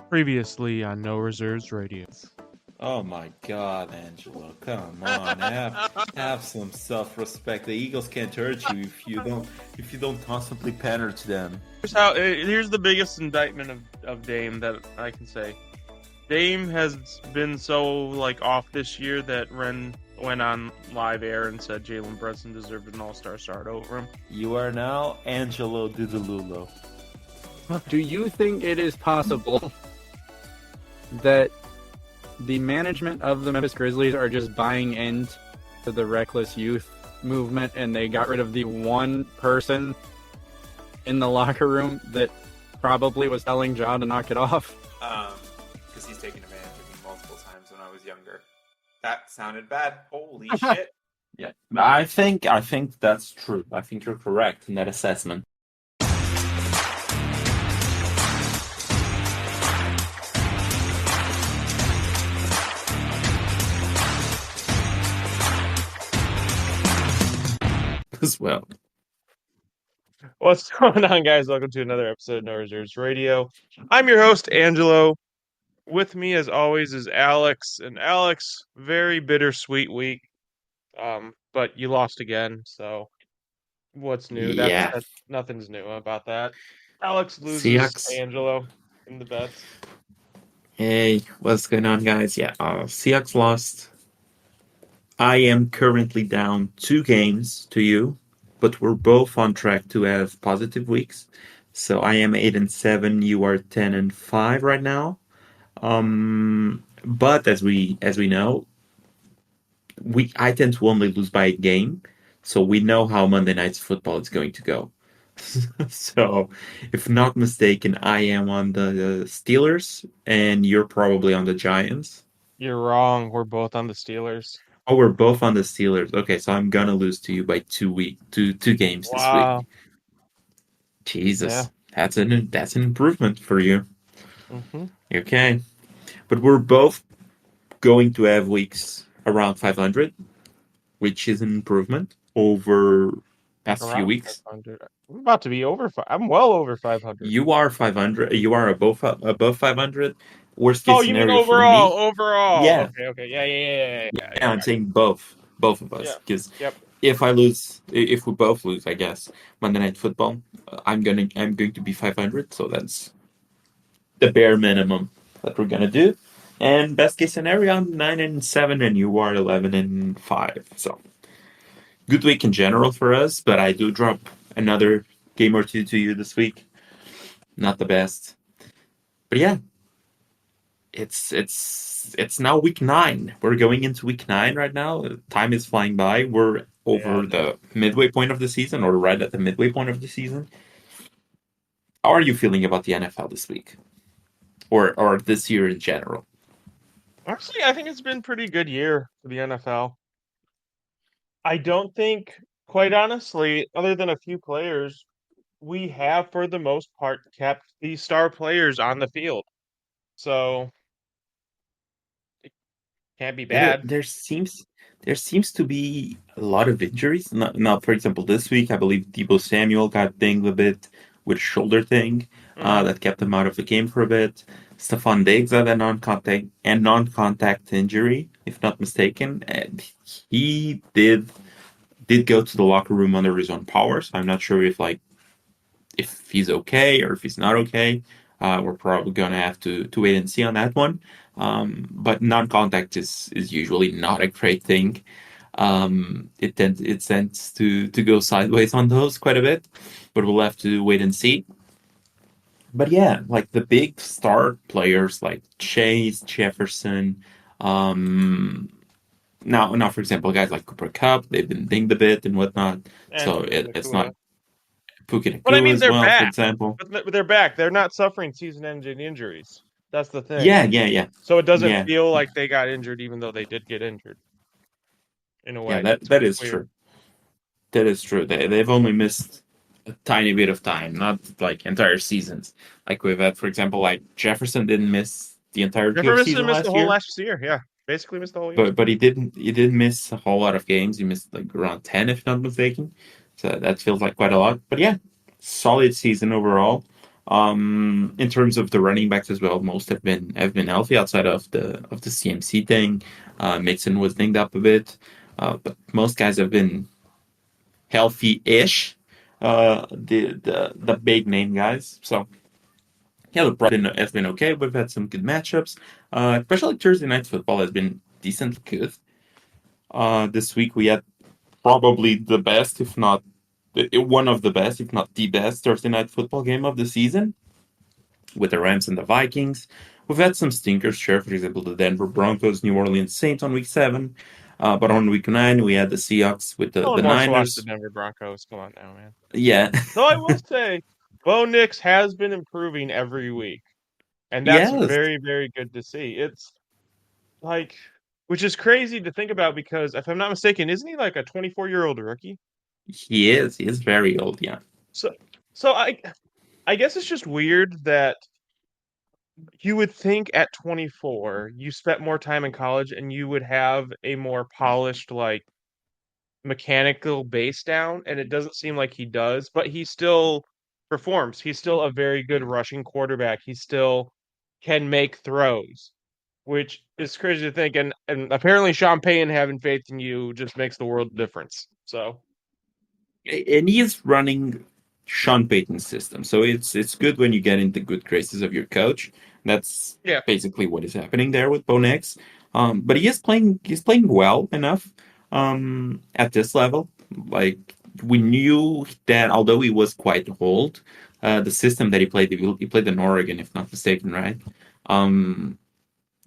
Previously on No Reserves Radio. Oh my God, Angelo! Come on, have some self-respect. The Eagles can't hurt you if you don't constantly pander to them. Here's the biggest indictment of Dame that I can say. Dame has been so off this year that Ren went on live air and said Jalen Brunson deserved an all-star start over him. You are now Angelo Didululo. Do you think it is possible that the management of the Memphis Grizzlies are just buying into the reckless youth movement and they got rid of the one person in the locker room that probably was telling Ja to knock it off? Because he's taken advantage of me multiple times when I was younger. That sounded bad. Holy shit. Yeah, I think that's true. I think you're correct in that assessment. As well. What's going on, guys? Welcome to another episode of No Reserves Radio. I'm your host, Angelo. With me, as always, is Alex. And Alex, very bittersweet week. But you lost again, so what's new? Yeah. That's nothing's new about that. Alex loses Seahawks. to Angelo in the bets. Hey, what's going on, guys? Yeah, Seahawks lost. I am currently down 2 games to you, but we're both on track to have positive weeks. So I am 8-7. You are 10-5 right now. But as we know, I tend to only lose by a game, so we know how Monday Night's Football is going to go. So, if not mistaken, I am on the Steelers, and you're probably on the Giants. You're wrong. We're both on the Steelers. Oh, we're both on the Steelers. Okay, so I'm gonna lose to you by 2 games this Wow. week. Jesus, Yeah. that's an improvement for you. Mm-hmm. Okay, but we're both going to have weeks around 500, which is an improvement over past few weeks. 500. I'm about to be over. I'm well over 500. You are 500. You are above 500. Worst case Oh, you mean scenario for overall? me. Overall. Yeah. Okay. Yeah. Yeah, I'm saying both of us. Yeah. Because Yep. if we both lose, I guess Monday Night Football, I'm going to be 500. So that's the bare minimum that we're gonna do. And best case scenario, I'm 9-7, and you are 11-5. So good week in general for us. But I do drop another game or two to you this week. Not the best, but yeah. It's now week 9. We're going into week 9 right now. Time is flying by. We're over the midway point of the season, or right at the midway point of the season. How are you feeling about the NFL this week, or this year in general? Actually, I think it's been a pretty good year for the NFL. I don't think, quite honestly, other than a few players, we have, for the most part, kept the star players on the field. So it can't be bad. There seems to be a lot of injuries. Not for example, this week I believe Deebo Samuel got dinged a bit with a shoulder thing that kept him out of the game for a bit. Stephon Diggs had a non-contact injury, if not mistaken, and he did go to the locker room under his own power. So I'm not sure if he's okay or if he's not okay. We're probably gonna have to wait and see on that one. But non-contact is usually not a great thing. It tends to go sideways on those quite a bit, but we'll have to wait and see. But yeah, like the big star players like Chase, Jefferson, now for example, guys like Cooper Kupp, they've been dinged a bit and whatnot, And so it's not Puka But I mean, as they're well, back. for example. But they're back. They're not suffering season-ending injuries. That's the thing. Yeah. So it doesn't Yeah. feel like they got injured, even though they did get injured. In a way. Yeah, that is weird. true. That is true. They've only missed a tiny bit of time, not like entire seasons. Like we've had, for example, like Jefferson didn't miss the entirety of the Jefferson season missed the last whole year. last year. Yeah, basically missed the whole year. But he did miss a whole lot of games. He missed like around 10, if not mistaken. So that feels like quite a lot. But yeah, solid season overall. In terms of the running backs as well, most have been healthy outside of the CMC thing. Mixon was dinged up a bit, but most guys have been healthy-ish. The big name guys. So yeah, the Brighton has been okay. We've had some good matchups. Especially Thursday night football has been decently good. This week we had probably the best, if not one of the best, if not the best Thursday night football game of the season with the Rams and the Vikings. We've had some stinkers, sure. For example, the Denver Broncos, New Orleans Saints on week 7. But on week 9, we had the Seahawks with No the one wants to watch the Niners. Denver Broncos. Come on now, man. Yeah. Though I will say, Bo Nix has been improving every week, and that's Yes, very, very good to see. It's like, which is crazy to think about because if I'm not mistaken, isn't he like a 24-year-old rookie? he is. He is very old, yeah. So, so I guess it's just weird that you would think at 24 you spent more time in college and you would have a more polished like mechanical base down, and it doesn't seem like he does, but he still performs. He's still a very good rushing quarterback. He still can make throws, which is crazy to think. And apparently Sean Payton having faith in you just makes the world a difference. So And he is running Sean Payton's system. So it's good when you get into good graces of your coach. That's yeah. basically what is happening there with Bo Nix. But he's playing well enough at this level. Like we knew that although he was quite old, the system that he played in Oregon, if not mistaken, right? Um,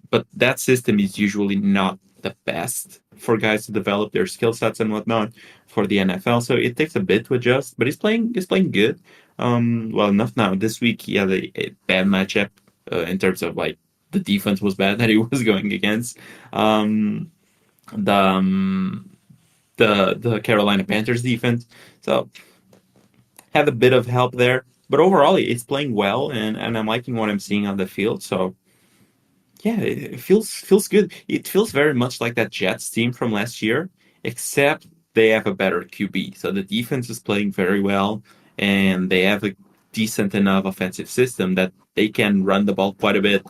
but that system is usually not the best for guys to develop their skill sets and whatnot for the NFL. So it takes a bit to adjust, but he's playing good. Well enough now. This week he had a bad matchup in terms of like the defense was bad that he was going against. Um, the um, the Carolina Panthers defense. So had a bit of help there. But overall, it's playing well, and I'm liking what I'm seeing on the field. So yeah, it feels good. It feels very much like that Jets team from last year, except they have a better QB. So the defense is playing very well, and they have a decent enough offensive system that they can run the ball quite a bit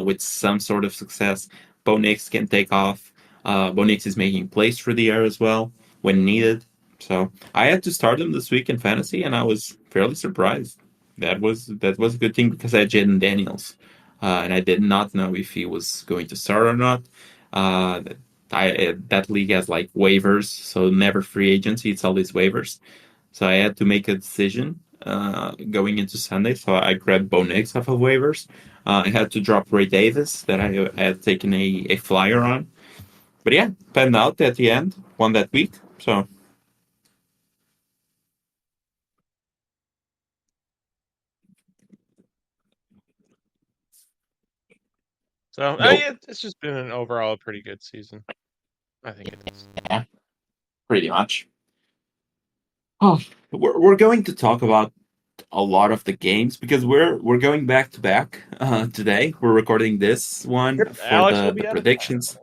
with some sort of success. Bo Nix can take off. Bo Nix is making plays through the air as well when needed. So I had to start him this week in fantasy, and I was fairly surprised. That was a good thing because I had Jaden Daniels and I did not know if he was going to start or not. Uh, that league has like waivers, so never free agency. It's always waivers. So I had to make a decision going into Sunday. So I grabbed Bo Nix off of waivers. I had to drop Ray Davis that I had taken a flyer on. But yeah, panned out at the end. Won that week. So So go. it's just been an overall pretty good season. I think it is. Yeah, pretty much. Oh, we're going to talk about a lot of the games because we're going back to back today. We're recording this one Yep. for Alex will the be the out of town. predictions.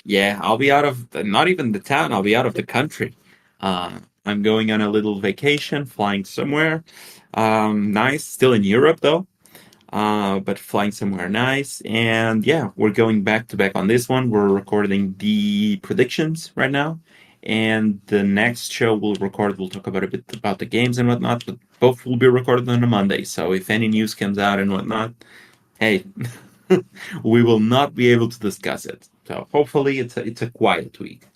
Yeah, I'll be out of not even the town. I'll be out of the country. I'm going on a little vacation, flying somewhere. Nice, still in Europe though. But flying somewhere nice. And yeah, we're going back to back on this one. We're recording the predictions right now. And the next show we'll talk about a bit about the games and whatnot, but both will be recorded on a Monday. So if any news comes out and whatnot, hey, we will not be able to discuss it. So hopefully it's a quiet week.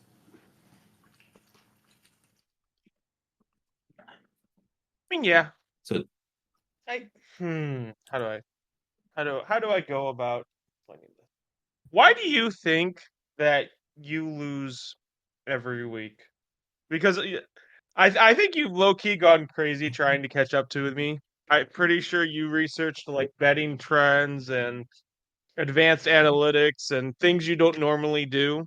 I mean, yeah. So I how do I go about explaining this? Why do you think that you lose every week? Because I think you've low key gone crazy trying to catch up to me. I'm pretty sure you researched like betting trends and advanced analytics and things you don't normally do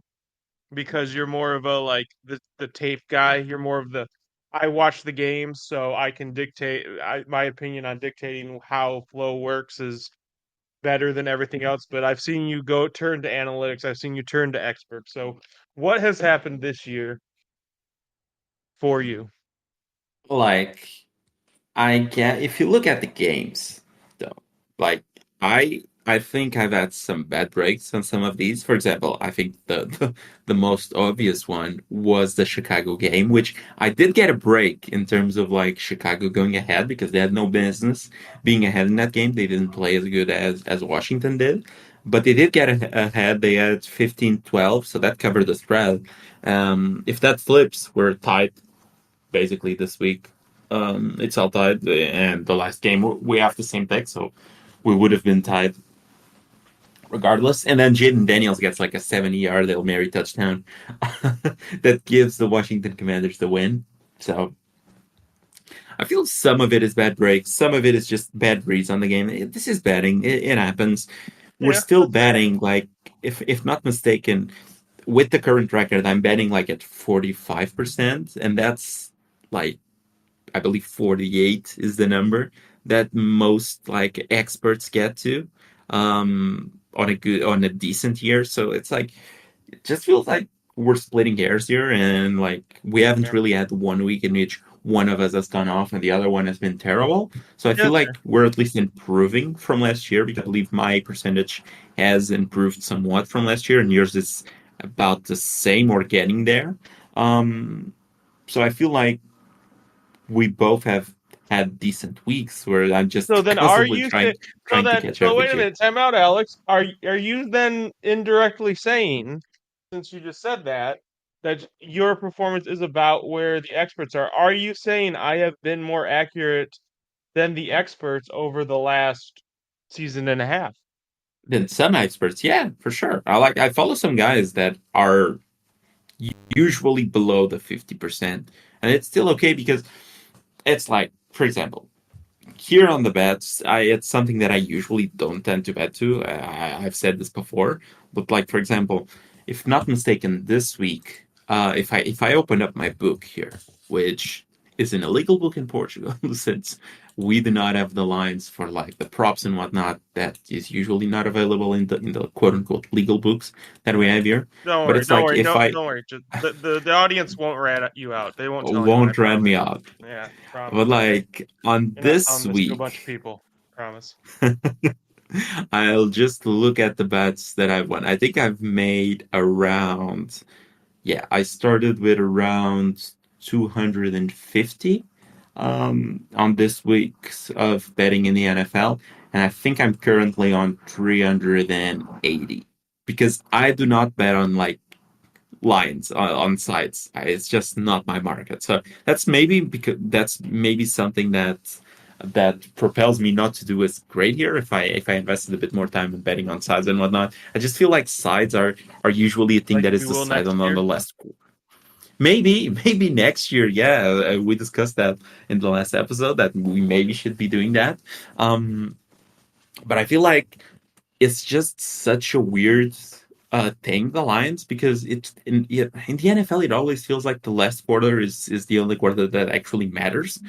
because you're more of a like the tape guy. You're more of the I watch the games so I can dictate my opinion on dictating how flow works is better than everything else, but I've seen you go turn to analytics. I've seen you turn to experts. So, what has happened this year for you? like I get if you look at the games though, like I think I've had some bad breaks on some of these. For example, I think the most obvious one was the Chicago game, which I did get a break in terms of like Chicago going ahead because they had no business being ahead in that game. They didn't play as good as Washington did, but they did get ahead. They had 15-12, so that covered the spread. If that flips, we're tied basically this week. It's all tied, and the last game we have the same pick, so we would have been tied regardless. And then Jaden Daniels gets like a 70-yard Hail Mary touchdown that gives the Washington Commanders the win. So I feel some of it is bad breaks, some of it is just bad reads on the game. This is betting; it happens. We're Yeah, still that's fair. betting, like if not mistaken, with the current record, I'm betting like at 45%, and that's like I believe 48 is the number that most like experts get to on a decent year. So it's like it just feels like we're splitting hairs here, and like we haven't Yeah, really had 1 week in which one of us has gone off and the other one has been terrible. So I yeah, feel that's like fair. we're at least improving from last year because I believe my percentage has improved somewhat from last year, and yours is about the same or getting there. Um, so I feel like we both have had decent weeks where I'm So just then, are constantly you trying say, trying to catch so up wait with a you. minute, time out, Alex. Are you then indirectly saying, since you just said that your performance is about where the experts are? Are you saying I have been more accurate than the experts over the last season and a half? Then some experts, yeah, for sure. I follow some guys that are usually below the 50%, and it's still okay because it's like, for example, here on the bets, it's something that I usually don't tend to bet to. I've said this before, but like for example, if not mistaken, this week, if I open up my book here, which is an illegal book in Portugal, since we do not have the lines for like the props and whatnot, that is usually not available in the quote unquote legal books that we have here. But it's Don't like worry, if no, I don't worry. Just the audience won't rat you out. They won't tell you. I won't rat me promise. out, Yeah, promise. but like on You're not this telling this to a bunch of week. people. Promise. I'll just look at the bets that I've won. I think I've made around, yeah, I started with around 250 on this week's of betting in the NFL, and I think I'm currently on 380 because I do not bet on like lines on sites. It's just not my market. So that's maybe something that propels me not to do as great here if I invested a bit more time in betting on sides and whatnot. I just feel like sides are usually a thing Like that we is will decided next on the year. last. Maybe next year, yeah. We discussed that in the last episode that we maybe should be doing that. But I feel like it's just such a weird thing, the Lions, because it's in the NFL it always feels like the last quarter is the only quarter that actually matters.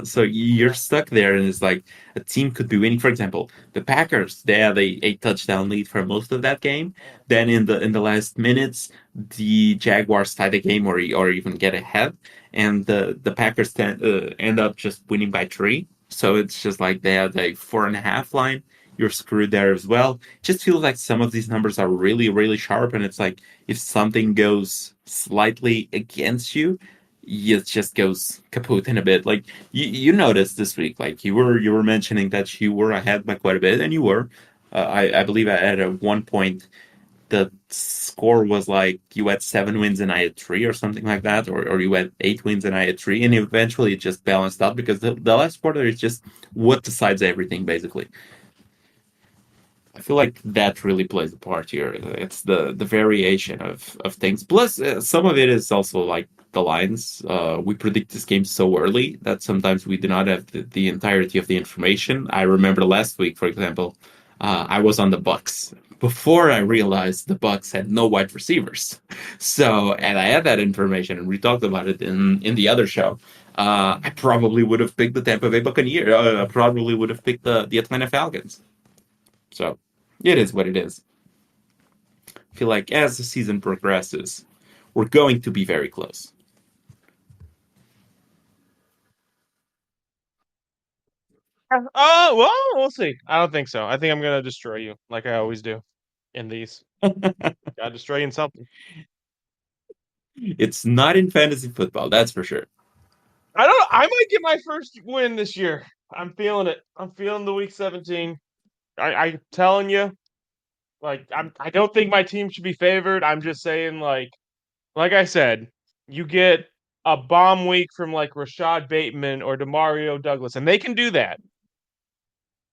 So you're Yeah. stuck there, and it's like a team could be winning. For example, the Packers, they had a touchdown lead for most of that game. Then in the last minutes, the Jaguars tie the game or even get ahead, and the Packers end up just winning by three. So it's just like they had a 4.5 line, you're screwed there as well. It just feels like some of these numbers are really, really sharp, and it's like if something goes slightly against you, it just goes kaput in a bit. Like you noticed this week, like you were mentioning that you were ahead by quite a bit, and you were. I believe at a one point the score was like you had 7 wins and I had three or something like that, or you had 8 wins and I had three, and eventually it just balanced out because the last quarter is just what decides everything basically. I feel like that really plays a part here. It's the variation of things. Plus, some of it is also like the lines. We predict this game so early that sometimes we do not have the entirety of the information. I remember last week, for example, I was on the Bucks before I realized the Bucks had no wide receivers. So, and I had that information, and we talked about it in the other show. I probably would have picked the Tampa Bay Buccaneers. I probably would have picked the Atlanta Falcons. So it is what it is. I feel like as the season progresses, we're going to be very close. Oh, well, we'll see. I don't think so. I think I'm gonna destroy you, like I always do in these. Gotta destroy you in something. It's not in fantasy football, that's for sure. I don't. I might get my first win this year. I'm feeling it. I'm feeling the week 17. I'm telling you, like I don't think my team should be favored. I'm just saying, like I said, you get a bomb week from like Rashad Bateman or Demario Douglas, and they can do that.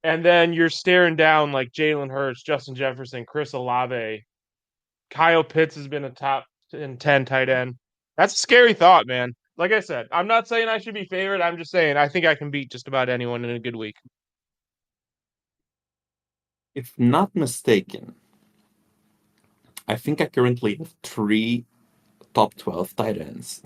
And then you're staring down like Jalen Hurts, Justin Jefferson, Chris Olave, Kyle Pitts has been a top 10 tight end. That's a scary thought, man. Like I said, I'm not saying I should be favored. I'm just saying I think I can beat just about anyone in a good week. If not mistaken, I think I currently have three top 12 tight ends,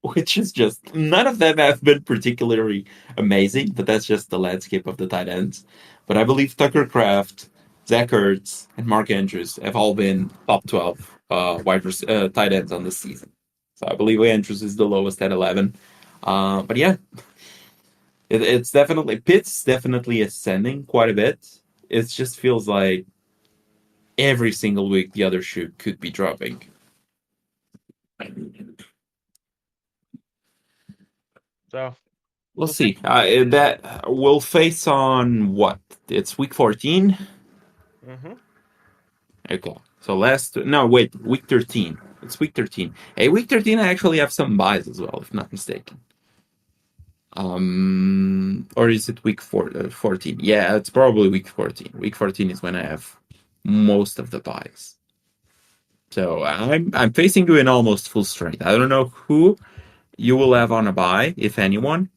which is just none of them have been particularly amazing, but that's just the landscape of the tight ends. But I believe Tucker Kraft, Zach Ertz, and Mark Andrews have all been top 12 tight ends on this season. So I believe Andrews is the lowest at 11. But yeah, it's definitely, Pitt's definitely ascending quite a bit. It just feels like every single week the other shoe could be dropping. So We'll see. That will face on what? It's week 14. hmm Okay. So no, wait, week 13. It's week 13. Hey, week 13 I actually have some buys as well, if not mistaken. Or is it 14? Yeah, it's probably week 14. Week 14 is when I have most of the buys. So I'm facing you in almost full strength. I don't know who you will have on a buy, if anyone,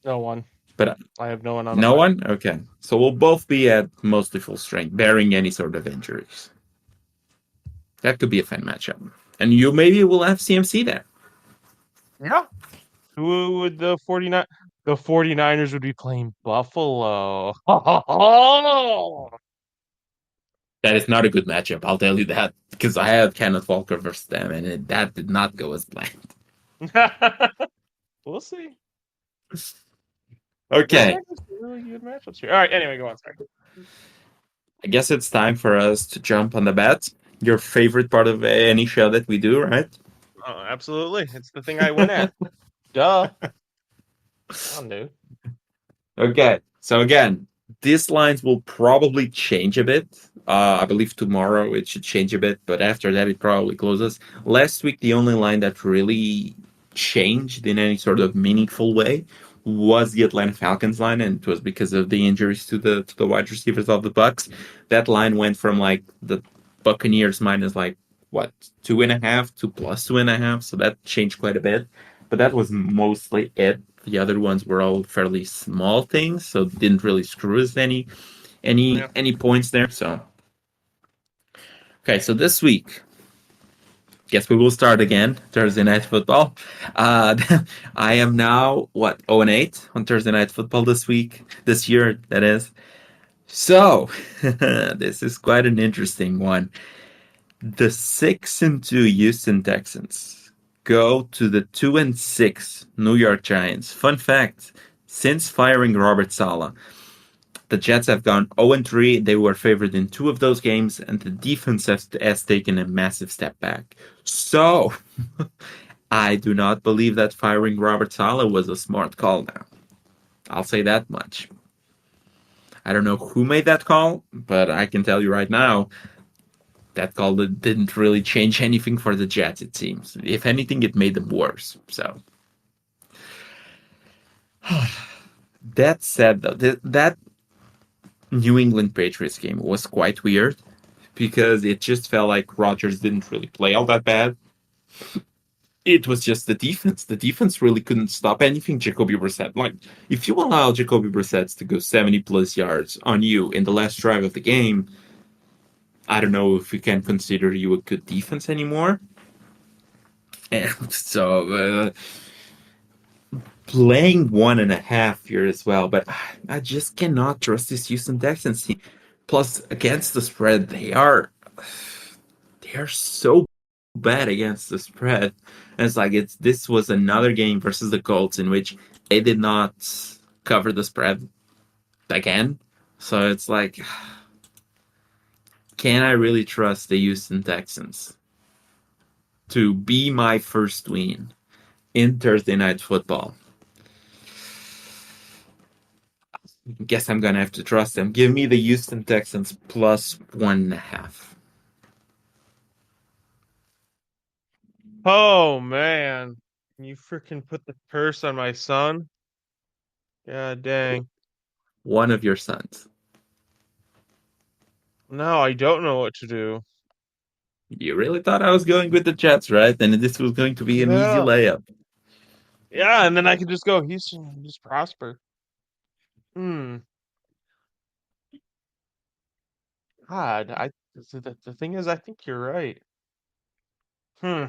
no one. but I have no one on a no bye. one? Okay. So we'll both be at mostly full strength, bearing any sort of injuries. That could be a fun matchup. And you maybe will have CMC there. Yeah. Who would the 49 the 49ers would be playing Buffalo. That is not a good matchup, I'll tell you that. Because I had Kenneth Walker versus them, and that did not go as planned. We'll see. There's Okay. actually some really good matchups here. All right, anyway, go on. Sorry. I guess it's time for us to jump on the bet. Your favorite part of any show that we do, right? Oh, absolutely. It's the thing I win at. Duh. Come on, dude. Okay. So again, these lines will probably change a bit. I believe tomorrow it should change a bit, but after that it probably closes. Last week, the only line that really changed in any sort of meaningful way was the Atlanta Falcons line, and it was because of the injuries to the wide receivers of the Bucks. That line went from like the Buccaneers minus like what 2.5 to plus 2.5, so that changed quite a bit. But that was mostly it. The other ones were all fairly small things, so didn't really screw us Yeah. any points there. So okay, so this week, guess we will start again Thursday night football. Uh, I am now what 0-8 on Thursday night football this year. That is. So this is quite an interesting one. The 6-2 Houston Texans go to the 2-6 New York Giants. Fun fact: since firing Robert Saleh, the Jets have gone 0-3. They were favored in two of those games, and the defense has taken a massive step back. So, I do not believe that firing Robert Saleh was a smart call now. I'll say that much. I don't know who made that call, but I can tell you right now, that call didn't really change anything for the Jets, it seems. If anything, it made them worse. So, that said, though, that New England Patriots game was quite weird because it just felt like Rodgers didn't really play all that bad. It was just the defense. The defense really couldn't stop anything Jacoby Brissett. Like, if you allow Jacoby Brissett to go 70 plus yards on you in the last drive of the game, I don't know if we can consider you a good defense anymore. And so, playing 1.5 here as well, but I just cannot trust this Houston Texans team. Plus, against the spread, they are so bad against the spread. And it's like this was another game versus the Colts in which they did not cover the spread. again. So it's like, can I really trust the Houston Texans to be my first win in Thursday night football? Guess I'm gonna have to trust them. Give me the Houston Texans plus 1.5. Oh man, you freaking put the curse on my son. God dang. One of your sons. No, I don't know what to do. You really thought I was going with the Jets, right? And this was going to be an easy Yeah. layup. Yeah, and then I could just go Houston and just prosper. Hmm. God, the thing is, I think you're right. Hmm.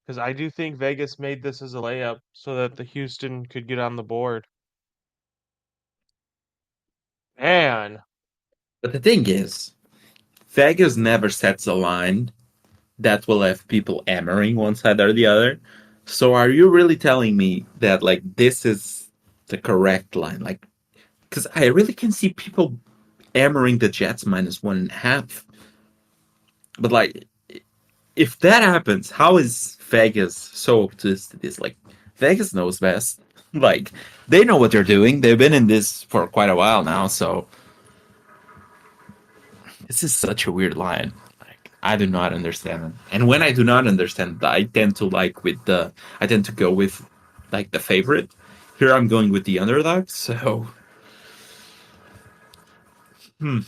Because I do think Vegas made this as a layup so that the Houston could get on the board. Man. But the thing is, Vegas never sets a line that will have people hammering one side or the other. So are you really telling me that like this is the correct line? Like, because I really can see people hammering the Jets minus 1.5. But like, if that happens, how is Vegas so optimistic? It's like Vegas knows best. Like they know what they're doing. They've been in this for quite a while now. So this is such a weird line. Like I do not understand it. And when I do not understand, I tend to like with the. I tend to go with like the favorite. Here I'm going with the underdog. So hmm.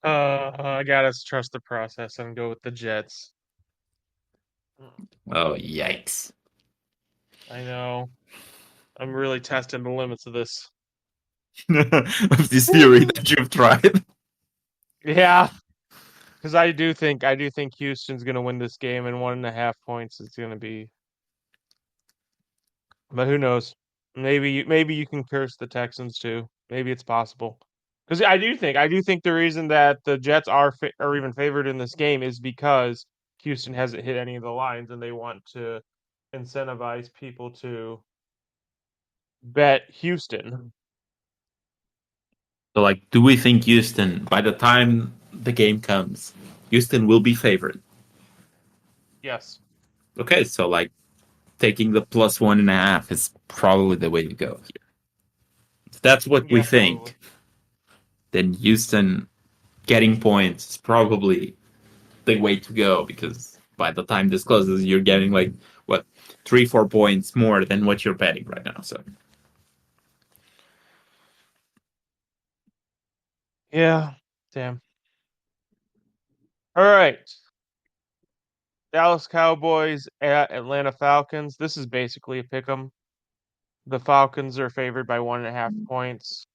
I gotta trust the process and go with the Jets. Oh yikes! I know. I'm really testing the limits of this. Of this theory that you've tried. Yeah, because I do think Houston's gonna win this game, and 1.5 points is gonna be. But who knows? Maybe you can curse the Texans too. Maybe it's possible. Because I do think the reason that the Jets are even favored in this game is because Houston hasn't hit any of the lines, and they want to incentivize people to bet Houston. So like, do we think Houston by the time the game comes, Houston will be favored? Yes. Okay, so like taking the plus 1.5 is probably the way to go here. If that's what we Yeah, probably. think, then Houston getting points is probably the way to go because by the time this closes, you're getting like what 3-4 points more than what you're betting right now. So Yeah. Damn. All right. Dallas Cowboys at Atlanta Falcons. This is basically a pick 'em. The Falcons are favored by 1.5 points.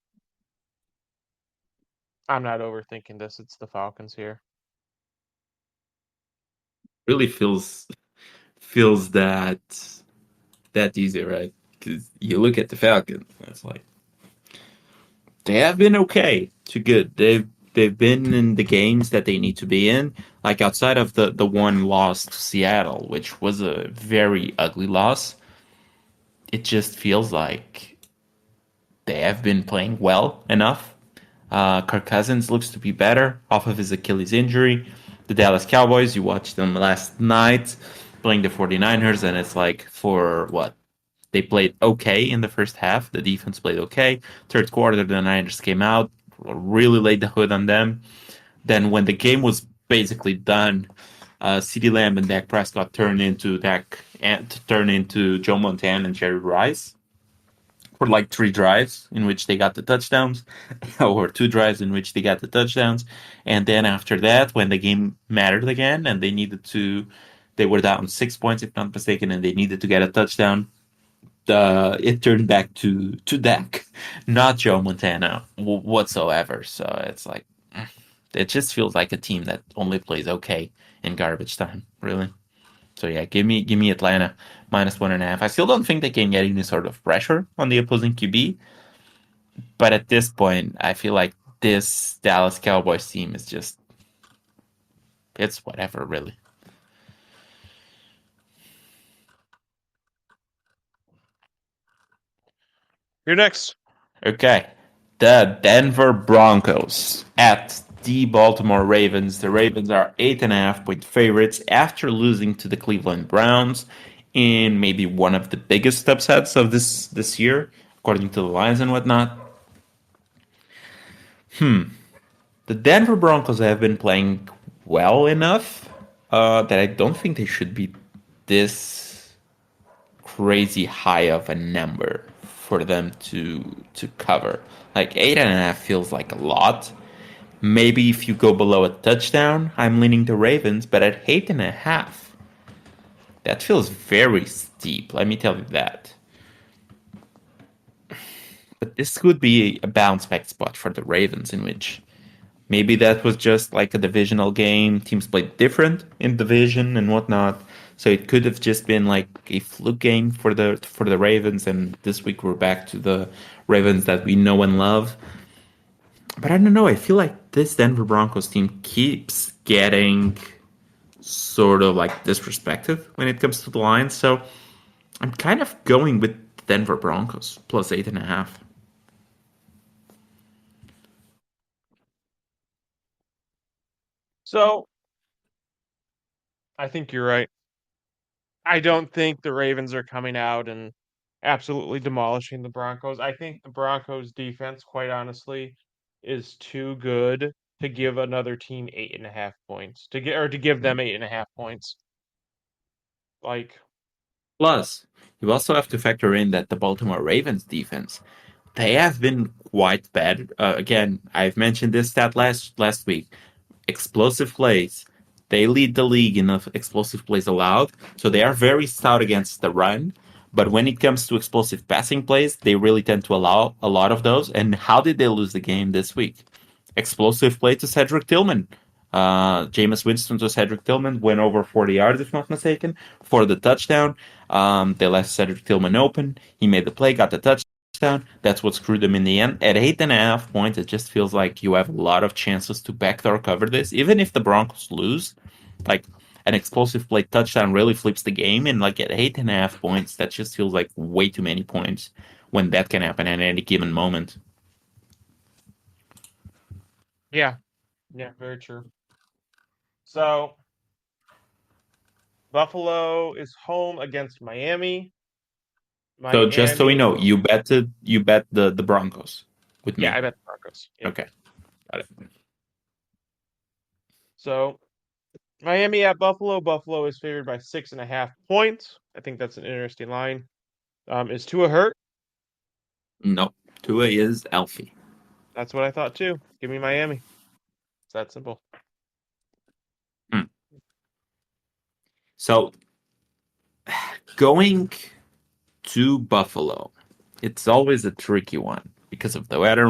I'm not overthinking this. It's the Falcons here. really feels that easy, right? Because you look at the Falcons, it's like they have been okay to good. They've been in the games that they need to be in. Like outside of the one loss to Seattle, which was a very ugly loss, it just feels like they have been playing well enough. Kirk Cousins looks to be better off of his Achilles injury. The Dallas Cowboys, you watched them last night playing the 49ers, and it's like for what? They played okay in the first half. The defense played okay. Third quarter, the Niners came out, really laid the hood on them. Then when the game was basically done, CeeDee Lamb and Dak Prescott turned into Joe Montana and Jerry Rice for like 3 drives in which they got the touchdowns, or 2 drives in which they got the touchdowns. And then after that, when the game mattered again and they were down 6 points if not mistaken, and they needed to get a touchdown, it turned back to Dak, not Joe Montana whatsoever. So it's like it just feels like a team that only plays okay in garbage time, really. So yeah, give me Atlanta minus 1.5. I still don't think they can get any sort of pressure on the opposing QB, but at this point, I feel like this Dallas Cowboys team is it's whatever, really. You're next. Okay. The Denver Broncos at the Baltimore Ravens. The Ravens are 8.5 point favorites after losing to the Cleveland Browns in maybe one of the biggest upsets of this year, according to the lines and whatnot. The Denver Broncos have been playing well enough that I don't think they should be this crazy high of a number for them to cover. Like 8.5 feels like a lot. Maybe if you go below a touchdown, I'm leaning the Ravens, but at 8.5, that feels very steep. Let me tell you that. But this could be a bounce back spot for the Ravens, in which maybe that was just like a divisional game. Teams played different in division and whatnot. So it could have just been like a fluke game for the Ravens, and this week we're back to the Ravens that we know and love. But I don't know. I feel like this Denver Broncos team keeps getting sort of like disrespected when it comes to the Lions. So I'm kind of going with Denver Broncos plus 8.5. So I think you're right. I don't think the Ravens are coming out and absolutely demolishing the Broncos. I think the Broncos defense, quite honestly, is too good to give another team 8.5 points to give them 8.5 points. Like, Plus, you also have to factor in that the Baltimore Ravens defense, they have been quite bad. Again, I've mentioned this stat last week. Explosive plays. They lead the league in explosive plays allowed, so they are very stout against the run. But when it comes to explosive passing plays, they really tend to allow a lot of those. And how did they lose the game this week? Explosive play to Cedric Tillman. Jameis Winston to Cedric Tillman went over 40 yards, if not mistaken, for the touchdown. They left Cedric Tillman open. He made the play, got the touchdown. That's what screwed them in the end. At 8.5 points, it just feels like you have a lot of chances to backdoor cover this. Even if the Broncos lose, like an explosive play touchdown really flips the game. And like at 8.5 points, that just feels like way too many points when that can happen at any given moment. yeah, yeah, very true. So Buffalo is home against Miami. So just so we Miami, know, you bet the Broncos with yeah, me. I bet the Broncos. Yeah. Okay, got it. So Miami at Buffalo. Buffalo is favored by 6.5 points. I think that's an interesting line. Is Tua hurt? No, Tua is Alfie. That's what I thought too. Give me Miami. It's that simple. Hmm. So going to Buffalo, it's always a tricky one because of the weather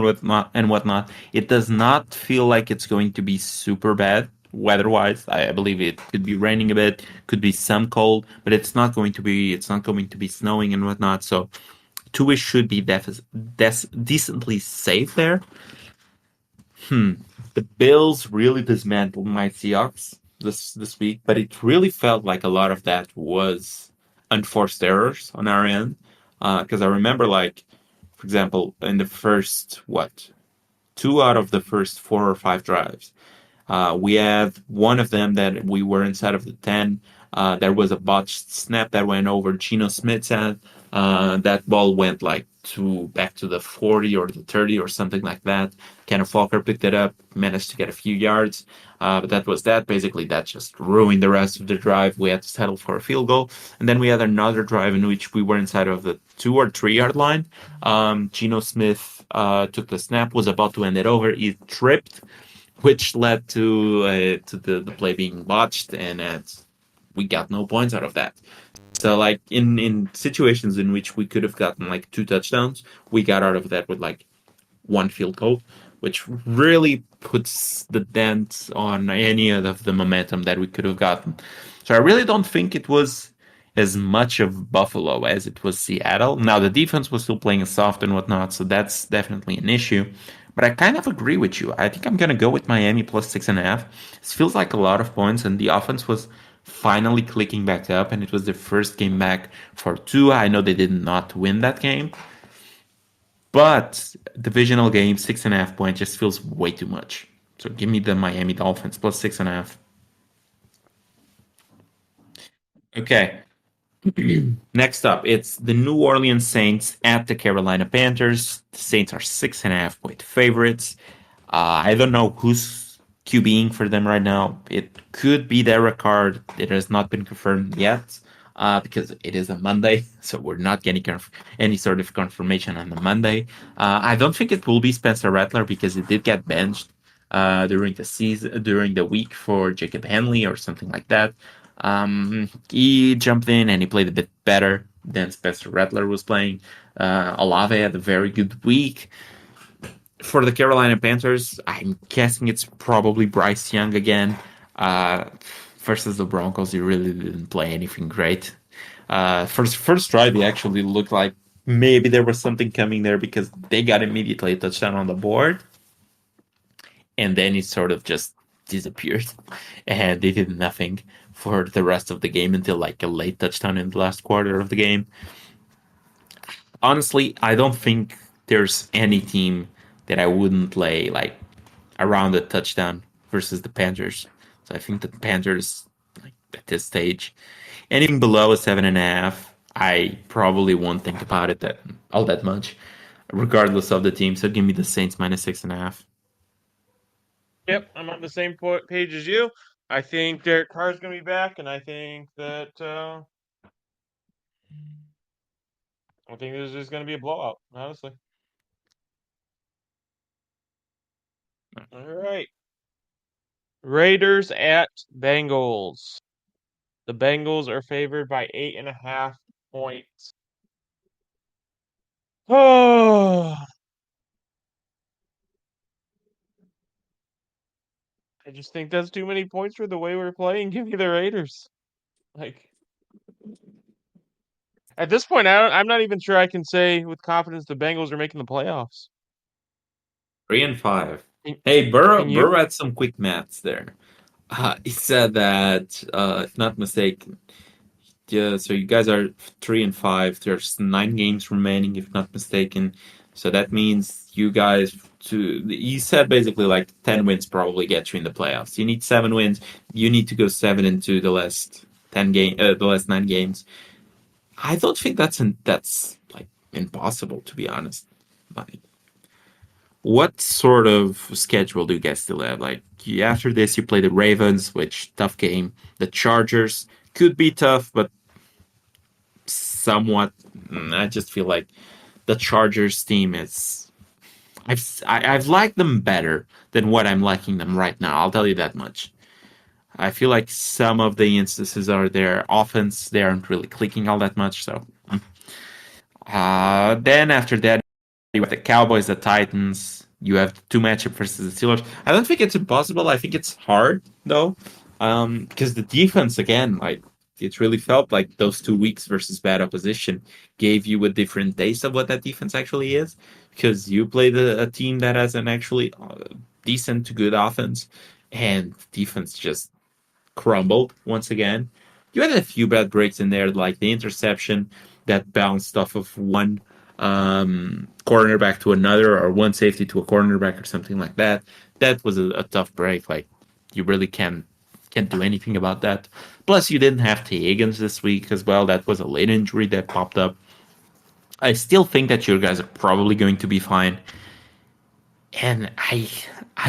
and whatnot. It does not feel like it's going to be super bad weather-wise. I believe it could be raining a bit, could be some cold, but it's not going to be. It's not going to be snowing and whatnot. So Tua should be decently safe there. The Bills really dismantled my Seahawks this week, but it really felt like a lot of that was unforced errors on our end. Because I remember, like, for example, in the first two out of the first 4 or 5 drives, we had one of them that we were inside of the 10. There was a botched snap that went over Geno Smith's head. That ball went like back to the 40 or the 30 or something like that. Kenneth Falker picked it up, managed to get a few yards. But that was that. Basically, that just ruined the rest of the drive. We had to settle for a field goal. And then we had another drive in which we were inside of the 2 or 3 yard line. Geno Smith took the snap, was about to end it over. He tripped, which led to the play being botched, and we got no points out of that. So like in situations in which we could have gotten like 2 touchdowns, we got out of that with like one field goal, which really puts the dent on any of the momentum that we could have gotten. So I really don't think it was as much of Buffalo as it was Seattle. Now the defense was still playing soft and whatnot, so that's definitely an issue. But I kind of agree with you. I think I'm gonna go with Miami plus 6.5. It feels like a lot of points, and the offense was finally clicking back up, and it was the first game back for Tua. I know they did not win that game, But divisional game, 6.5 points just feels way too much. So give me the Miami Dolphins plus 6.5. Okay. Next up, it's the New Orleans Saints at the Carolina Panthers. The Saints are 6.5 point favorites. I don't know who's QBing for them right now. It could be Derek Carr. It has not been confirmed yet because it is a Monday, so we're not getting any sort of confirmation on the Monday. I don't think it will be Spencer Rattler because it did get benched during the season, during the week for Jacob Henley or something like that. He jumped in and he played a bit better than Spencer Rattler was playing. Olave had a very good week. For the Carolina Panthers, I'm guessing it's probably Bryce Young again. Uh, versus the Broncos, he really didn't play anything great. First drive, he actually looked like maybe there was something coming there because they got immediately a touchdown on the board, and then it sort of just disappeared, and they did nothing for the rest of the game until like a late touchdown in the last quarter of the game. Honestly, I don't think there's any team that I wouldn't play like around the touchdown versus the Panthers. So I think the Panthers, like at this stage, anything below a 7.5, I probably won't think about it that all that much, regardless of the team. So give me the Saints minus 6.5. Yep, I'm on the same page as you. I think Derek Carr's going to be back, and I think this is going to be a blowout. Honestly. All right. Raiders at Bengals. The Bengals are favored by 8.5 points. Oh, I just think that's too many points for the way we're playing. Give me the Raiders. Like at this point, I'm not even sure I can say with confidence the Bengals are making the playoffs. 3-5. Can, Hey, can Burrow you? had some quick maths there. He said that, if not mistaken, yeah, so you guys are 3-5. There's 9 games remaining, if not mistaken. So that means you guys to. He said basically like 10 wins probably get you in the playoffs. You need 7 wins. You need to go 7-2 the last 10 game, the last 9 games. I don't think that's like impossible to be honest. Like, what sort of schedule do you guys still have? Like after this, you play the Ravens, which tough game. The Chargers could be tough, but somewhat. I just feel like the Chargers team is. I've liked them better than what I'm liking them right now. I'll tell you that much. I feel like some of the instances are their offense they aren't really clicking all that much. So then after that, you have the Cowboys, the Titans. You have the two matchup versus the Steelers. I don't think it's impossible. I think it's hard though, because the defense again, like it really felt like those 2 weeks versus bad opposition gave you a different taste of what that defense actually is. Because you played a team that has an actually decent to good offense, and defense just crumbled once again. You had a few bad breaks in there, like the interception that bounced off of one cornerback to another, or one safety to a cornerback, or something like that. That was a tough break. Like you really can't do anything about that. Plus, you didn't have T. Higgins this week as well. That was a late injury that popped up. I still think that you guys are probably going to be fine. And I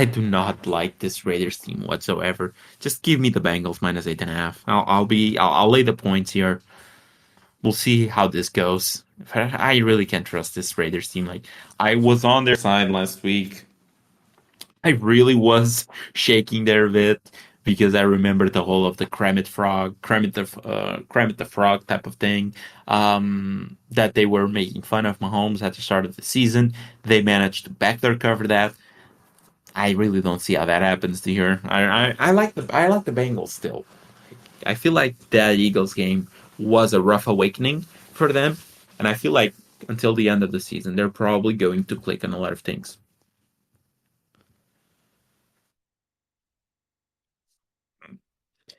do not like this Raiders team whatsoever. Just give me the Bengals minus 8.5. I'll lay the points here. We'll see how this goes. I really can't trust this Raiders team. Like I was on their side last week. I really was shaking there a bit because I remember the whole of the Kermit the Frog type of thing that they were making fun of Mahomes at the start of the season. They managed to backdoor cover that. I really don't see how that happens here. I like the Bengals still. I feel like that Eagles game was a rough awakening for them, and I feel like until the end of the season, they're probably going to click on a lot of things.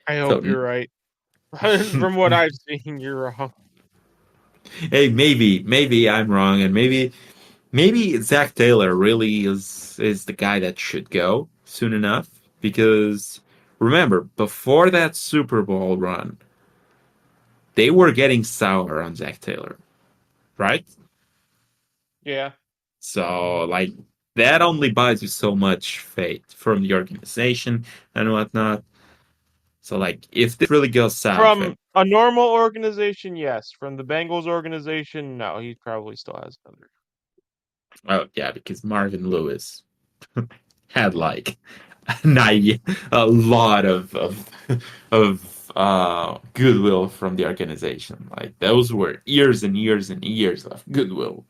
I So, hope you're right. From what I've seen, you're wrong. hey, maybe I'm wrong, and maybe Zach Taylor really is the guy that should go soon enough because remember before that Super Bowl run, they were getting sour on Zach Taylor, right? Yeah. So like that only buys you so much faith from the organization and whatnot. So like if this really goes south, From a normal organization, yes. From the Bengals organization, no. He probably still has another. oh yeah, because Marvin Lewis had like a lot of goodwill from the organization. Like those were years and years and years of goodwill.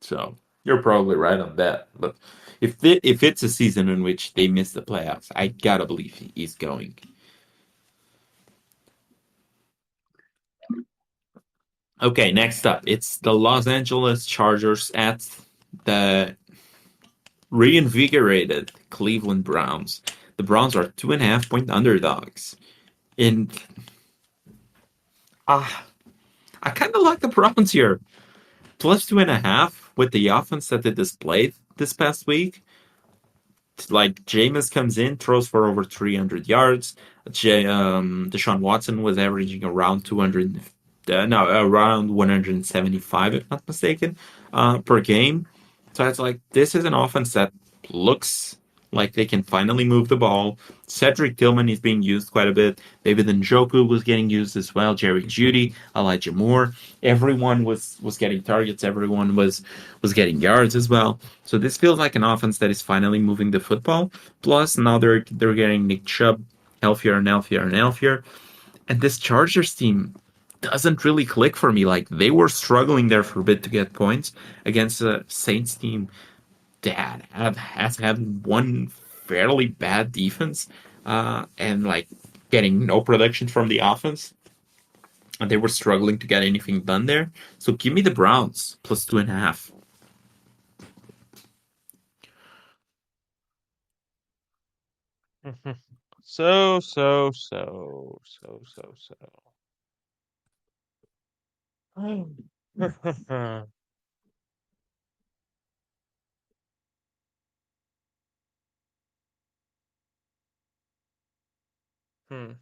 So you're probably right on that. But if it's a season in which they miss the playoffs, I gotta believe he's going. Okay, next up, it's the Los Angeles Chargers at the reinvigorated Cleveland Browns. The Browns are 2.5 point underdogs. And ah, I kind of like the Browns here. Plus 2.5 with the offense that they displayed this past week. Like Jameis comes in, throws for over 300 yards. Deshaun Watson was averaging around 200, no, around 175, if not mistaken, per game. So it's like this is an offense that looks like they can finally move the ball. Cedric Tillman is being used quite a bit. David Njoku was getting used as well. Jerry Judy, Elijah Moore. Everyone was getting targets. Everyone was getting yards as well. So this feels like an offense that is finally moving the football. Plus now they're getting Nick Chubb healthier and healthier and healthier. And this Chargers team doesn't really click for me. Like they were struggling there for a bit to get points against a Saints team that has had one fairly bad defense and like getting no production from the offense. And they were struggling to get anything done there. So give me the Browns plus 2.5. So. Hmm.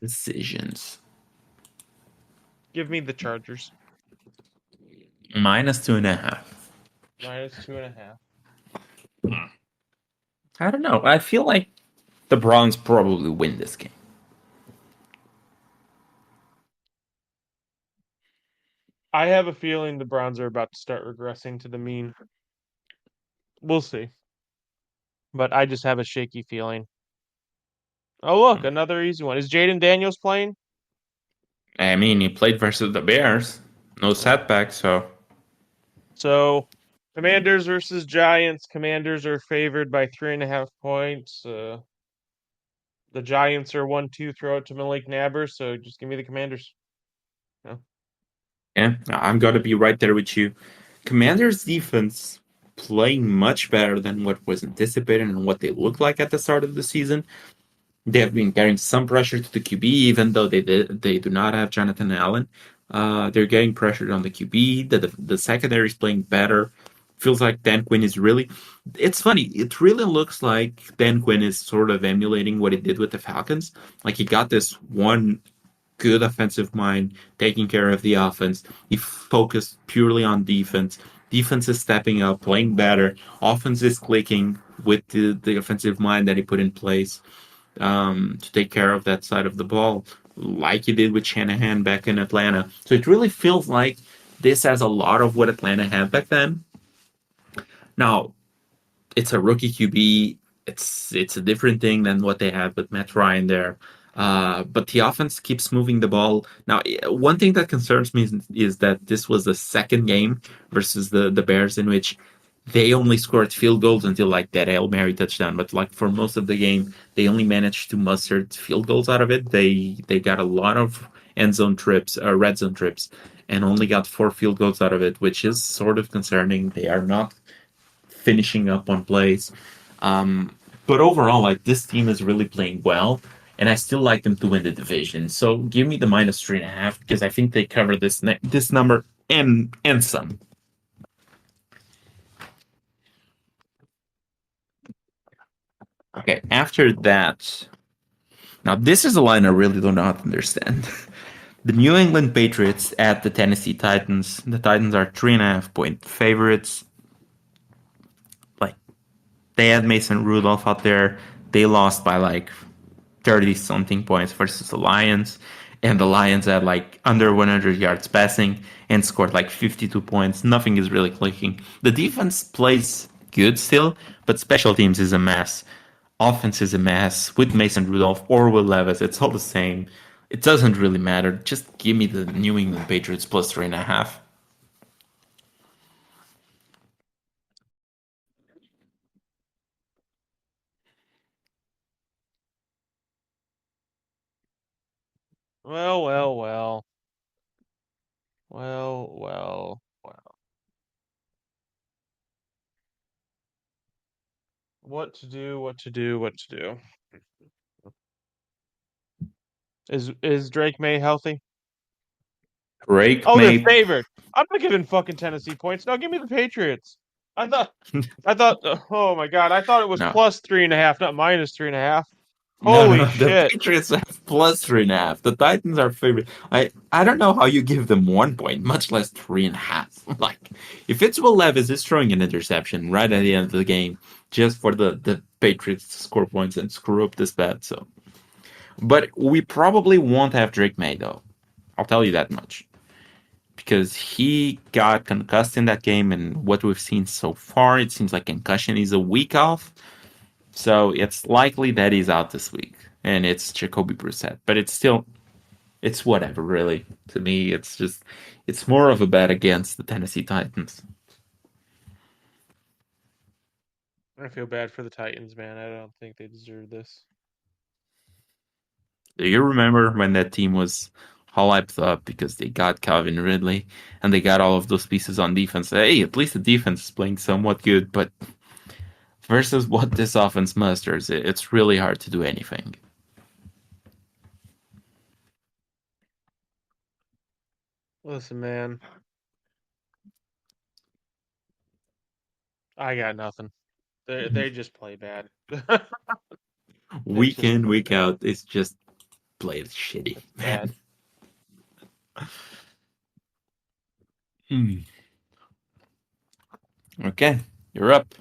Decisions. Give me the Chargers. Minus 2.5. -2.5. I don't know. I feel like the Browns probably win this game. I have a feeling the Browns are about to start regressing to the mean. We'll see. But I just have a shaky feeling. Oh, look, another easy one. Is Jaden Daniels playing? I mean, he played versus the Bears. No setback, so. So, Commanders versus Giants. Commanders are favored by 3.5 points. The Giants are 1-2 throw it to Malik Nabber, so just give me the Commanders. Yeah. Yeah, I'm gonna be right there with you. Commanders defense playing much better than what was anticipated and what they looked like at the start of the season. They have been carrying some pressure to the QB, even though they do not have Jonathan Allen. They're getting pressured on the QB. The secondary is playing better. Feels like Dan Quinn is really. It's funny. It really looks like Dan Quinn is sort of emulating what he did with the Falcons. Like he got this one good offensive mind, taking care of the offense. He focused purely on defense. Defense is stepping up, playing better. Offense is clicking with the offensive mind that he put in place to take care of that side of the ball, like he did with Shanahan back in Atlanta. So it really feels like this has a lot of what Atlanta had back then. Now, it's a rookie QB. It's a different thing than what they had with Matt Ryan there. But the offense keeps moving the ball. Now, one thing that concerns me is that this was the second game versus the Bears in which they only scored field goals until like that Hail Mary touchdown. But like for most of the game, they only managed to muster field goals out of it. They got a lot of end zone trips, red zone trips, and only got 4 field goals out of it, which is sort of concerning. They are not finishing up on plays. But overall, like this team is really playing well, and I still like them to win the division. So give me the -3.5 because I think they cover this number and some. Okay, after that, now this is a line I really do not understand. The New England Patriots at the Tennessee Titans. The Titans are 3.5 point favorites. Like they had Mason Rudolph out there. They lost by like 30 something points versus the Lions. And the Lions had like under 100 yards passing and scored like 52 points. Nothing is really clicking. The defense plays good still, but special teams is a mess. Offense is a mess with Mason Rudolph or Will Levis. It's all the same. It doesn't really matter. Just give me the New England Patriots plus 3.5. Well, well, well. Well, well, well. What to do, what to do, what to do. Is Drake May healthy? Drake Oh, they're may favored. I'm not giving fucking Tennessee points. No, give me the Patriots. I thought oh my God, I thought it was no. plus 3.5, not minus 3.5. No, Holy no, the shit. Patriots have plus 3.5. The Titans are favorite. I don't know how you give them 1 point, much less 3.5. Like, if it's Will Levis is throwing an interception right at the end of the game, just for the Patriots to score points and screw up this bet. So, but we probably won't have Drake May though. I'll tell you that much because he got concussed in that game, and what we've seen so far, it seems like concussion is a week off. So it's likely that he's out this week, and it's Jacoby Brissett. But it's whatever, really. To me, it's more of a bet against the Tennessee Titans. I feel bad for the Titans, man. I don't think they deserve this. Do you remember when that team was all hyped up because they got Calvin Ridley and they got all of those pieces on defense? Hey, at least the defense is playing somewhat good, but versus what this offense musters, it's really hard to do anything. Listen, man. I got nothing. They just play bad. They Week just in, play week bad. out, it's just played shitty, Bad. man. Hmm. Okay, you're up.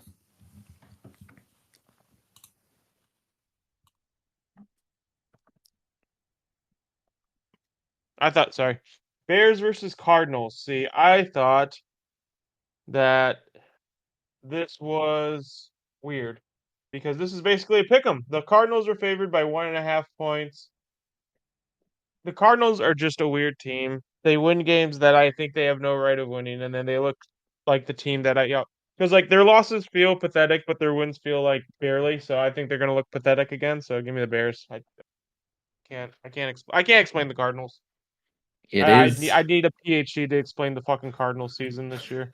Sorry. Bears versus Cardinals. See, I thought that this was weird because this is basically a pick 'em. The Cardinals are favored by 1.5 points. The Cardinals are just a weird team. They win games that I think they have no right of winning, and then they look like the team that because like their losses feel pathetic, but their wins feel like barely. So I think they're gonna look pathetic again. So give me the Bears. I can't explain the Cardinals. It is. I need a PhD to explain the fucking Cardinals season this year.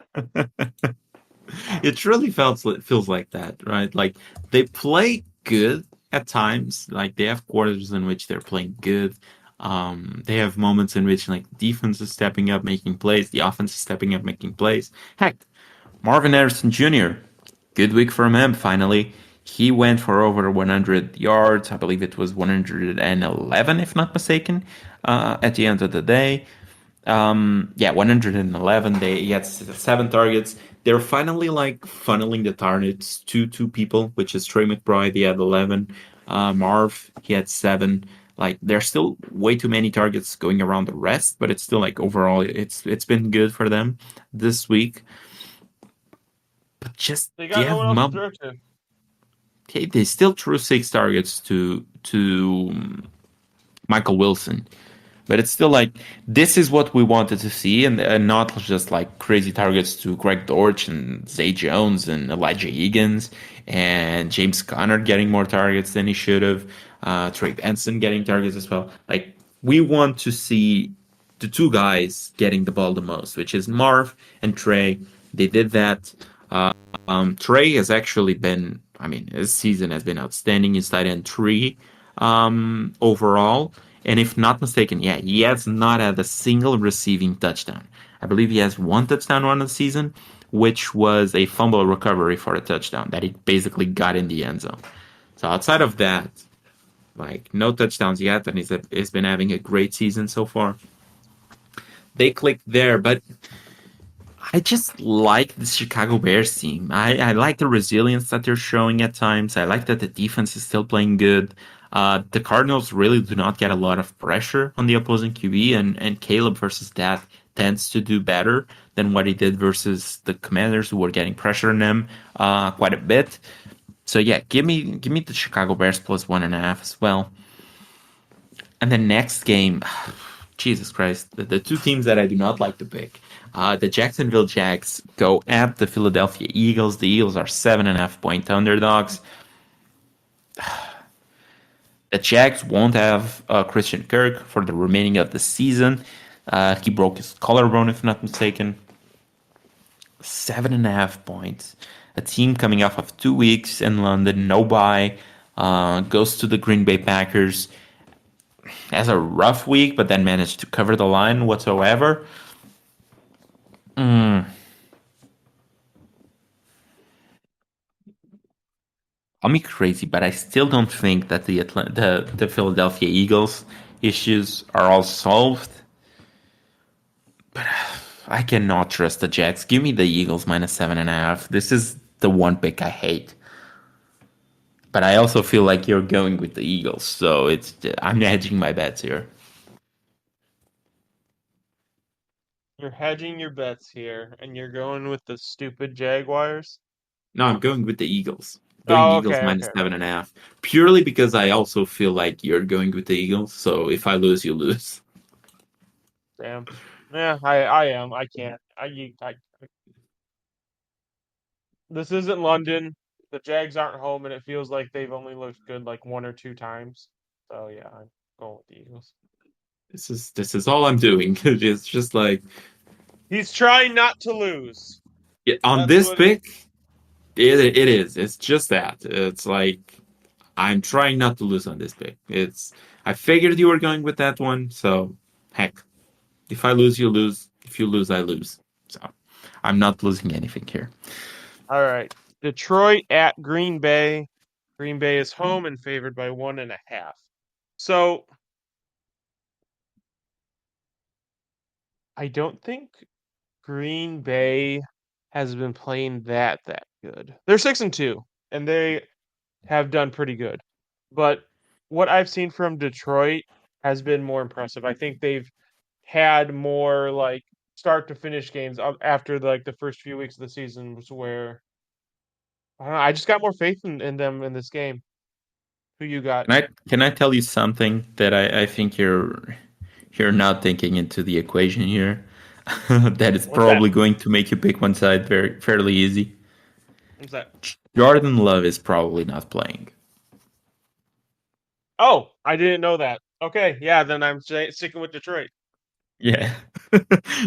It really feels like that, right? Like they play good at times. Like they have quarters in which they're playing good. They have moments in which like defense is stepping up, making plays. The offense is stepping up, making plays. Heck, Marvin Harrison Jr. Good week from him. Finally, he went for over 100 yards. I believe it was 111, if not mistaken. At the end of the day, yeah, 111. He had 7 targets. They're finally like funneling the targets to two people, which is Trey McBride. He had 11. Marv, he had 7. Like there's still way too many targets going around the rest, but it's still like overall, it's been good for them this week. But just They they got no have one else to throw to. okay, they still threw 6 targets to Michael Wilson. But it's still like this is what we wanted to see, and not just like crazy targets to Greg Dortch and Zay Jones and Elijah Higgins and James Conner getting more targets than he should have. Trey Benson getting targets as well. Like we want to see the two guys getting the ball the most, which is Marv and Trey. They did that. Trey has actually been, I mean, his season has been outstanding. He's tight end 3 overall. And if not mistaken, yeah, he has not had a single receiving touchdown. I believe he has 1 touchdown on the season, which was a fumble recovery for a touchdown that he basically got in the end zone. So outside of that, like no touchdowns yet, and he's been having a great season so far. They clicked there, but I just like the Chicago Bears team. I like the resilience that they're showing at times. I like that the defense is still playing good. The Cardinals really do not get a lot of pressure on the opposing QB, and Caleb versus that tends to do better than what he did versus the Commanders, who were getting pressure on them quite a bit. So yeah, give me the Chicago Bears plus 1.5 as well. And the next game, Jesus Christ, the two teams that I do not like to pick. The Jacksonville Jags go at the Philadelphia Eagles. The Eagles are 7.5 point underdogs. The Jags won't have Christian Kirk for the remaining of the season. He broke his collarbone, if not mistaken. 7.5 points. A team coming off of 2 weeks in London, no bye, goes to the Green Bay Packers. Has a rough week, but then managed to cover the line whatsoever. Call me crazy, but I still don't think that the Philadelphia Eagles issues are all solved. But I cannot trust the Jacks. Give me the Eagles minus 7.5. This is the one pick I hate. But I also feel like you're going with the Eagles, so I'm hedging my bets here. You're hedging your bets here, and you're going with the stupid Jaguars. No, I'm going with the Eagles. Going Oh, Eagles okay, minus okay. 7.5. Purely because I also feel like you're going with the Eagles, so if I lose, you lose. Damn. Yeah, I am. I can't. This isn't London. The Jags aren't home, and it feels like they've only looked good like one or two times. So yeah, I'm going with the Eagles. This is all I'm doing. It's just like He's trying not to lose. on That's this what it is. pick, it is. It's just that. It's like I'm trying not to lose on this pick. I figured you were going with that one, so heck. If I lose, you lose. If you lose, I lose. So I'm not losing anything here. All right. Detroit at Green Bay. Green Bay is home and favored by 1.5. So I don't think Green Bay has been playing that good. They're 6-2, and they have done pretty good. But what I've seen from Detroit has been more impressive. I think they've had more like start to finish games after like the first few weeks of the season was where I don't know, I just got more faith in them in this game. Who you got? Can I tell you something that I think you're not thinking into the equation here? That is What's that? probably going to make you pick one side very fairly easy. What's that? Jordan Love is probably not playing. Oh, I didn't know that. Okay, yeah, then I'm sticking with Detroit. Yeah.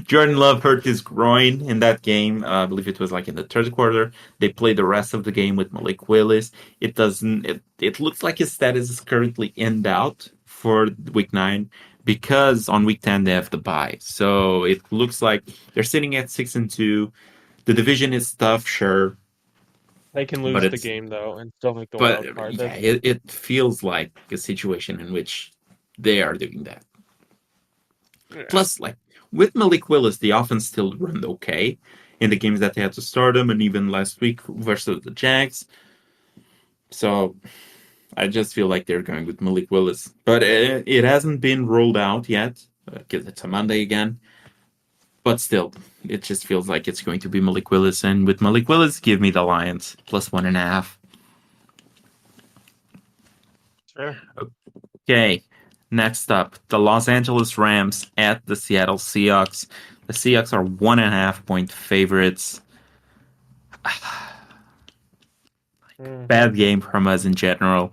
Jordan Love hurt his groin in that game. I believe it was like in the third quarter. They played the rest of the game with Malik Willis. It looks like his status is currently in doubt for week 9 because on week 10 they have the bye. So it looks like they're sitting at 6-2. The division is tough, sure, They can but lose the game though and still make the wild card. yeah, it feels like a situation in which they are doing that. Yeah. Plus, like with Malik Willis, the offense still run okay in the games that they had to start him, and even last week versus the Jags. So I just feel like they're going with Malik Willis, but it hasn't been rolled out yet because it's a Monday again. But still, it just feels like it's going to be Malik Willis, and with Malik Willis, give me the Lions plus 1.5. Sure. Okay, next up, the Los Angeles Rams at the Seattle Seahawks. The Seahawks are 1.5 point favorites. Mm-hmm. Bad game from us in general.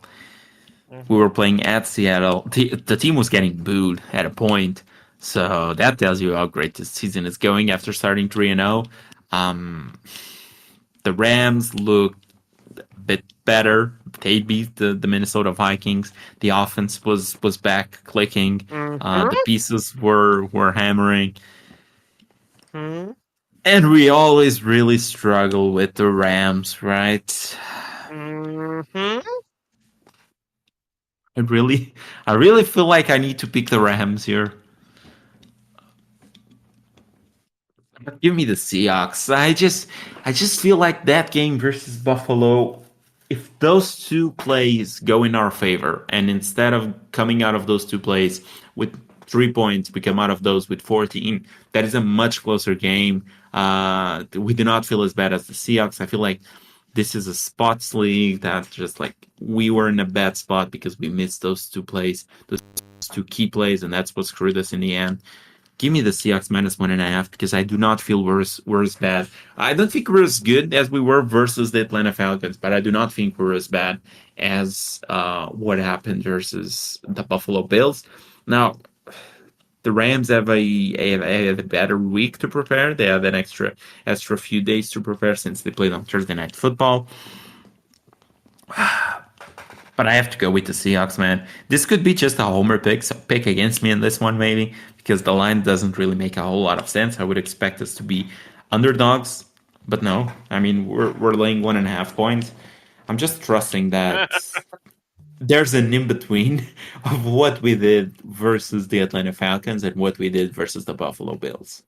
We Mm-hmm. were playing at Seattle. The team was getting booed at a point, so that tells you how great this season is going after starting 3-0. The Rams look a bit better. They beat the Minnesota Vikings. The offense was back clicking. The Mm-hmm. pieces were hammering. Mm-hmm. And we always really struggle with the Rams, right? Mm-hmm. I really feel like I need to pick the Rams here. But give me the Seahawks. I just feel like that game versus Buffalo, if those two plays go in our favor, and instead of coming out of those two plays with 3 points, we come out of those with 14, that is a much closer game. We do not feel as bad as the Seahawks. I feel like this is a spots league that's just like we were in a bad spot because we missed those two plays, those two key plays, and that's what screwed us in the end. Give me the Seahawks -1.5 because I do not feel we're as bad. I don't think we're as good as we were versus the Atlanta Falcons, but I do not think we're as bad as what happened versus the Buffalo Bills. Now, the Rams have a better week to prepare. They have an extra few days to prepare since they played on Thursday Night Football. But I have to go with the Seahawks, man. This could be just a homer pick against me in this one, maybe, because the line doesn't really make a whole lot of sense. I would expect us to be underdogs, but no. I mean, we're laying 1.5 points. I'm just trusting that there's an in between of what we did versus the Atlanta Falcons and what we did versus the Buffalo Bills.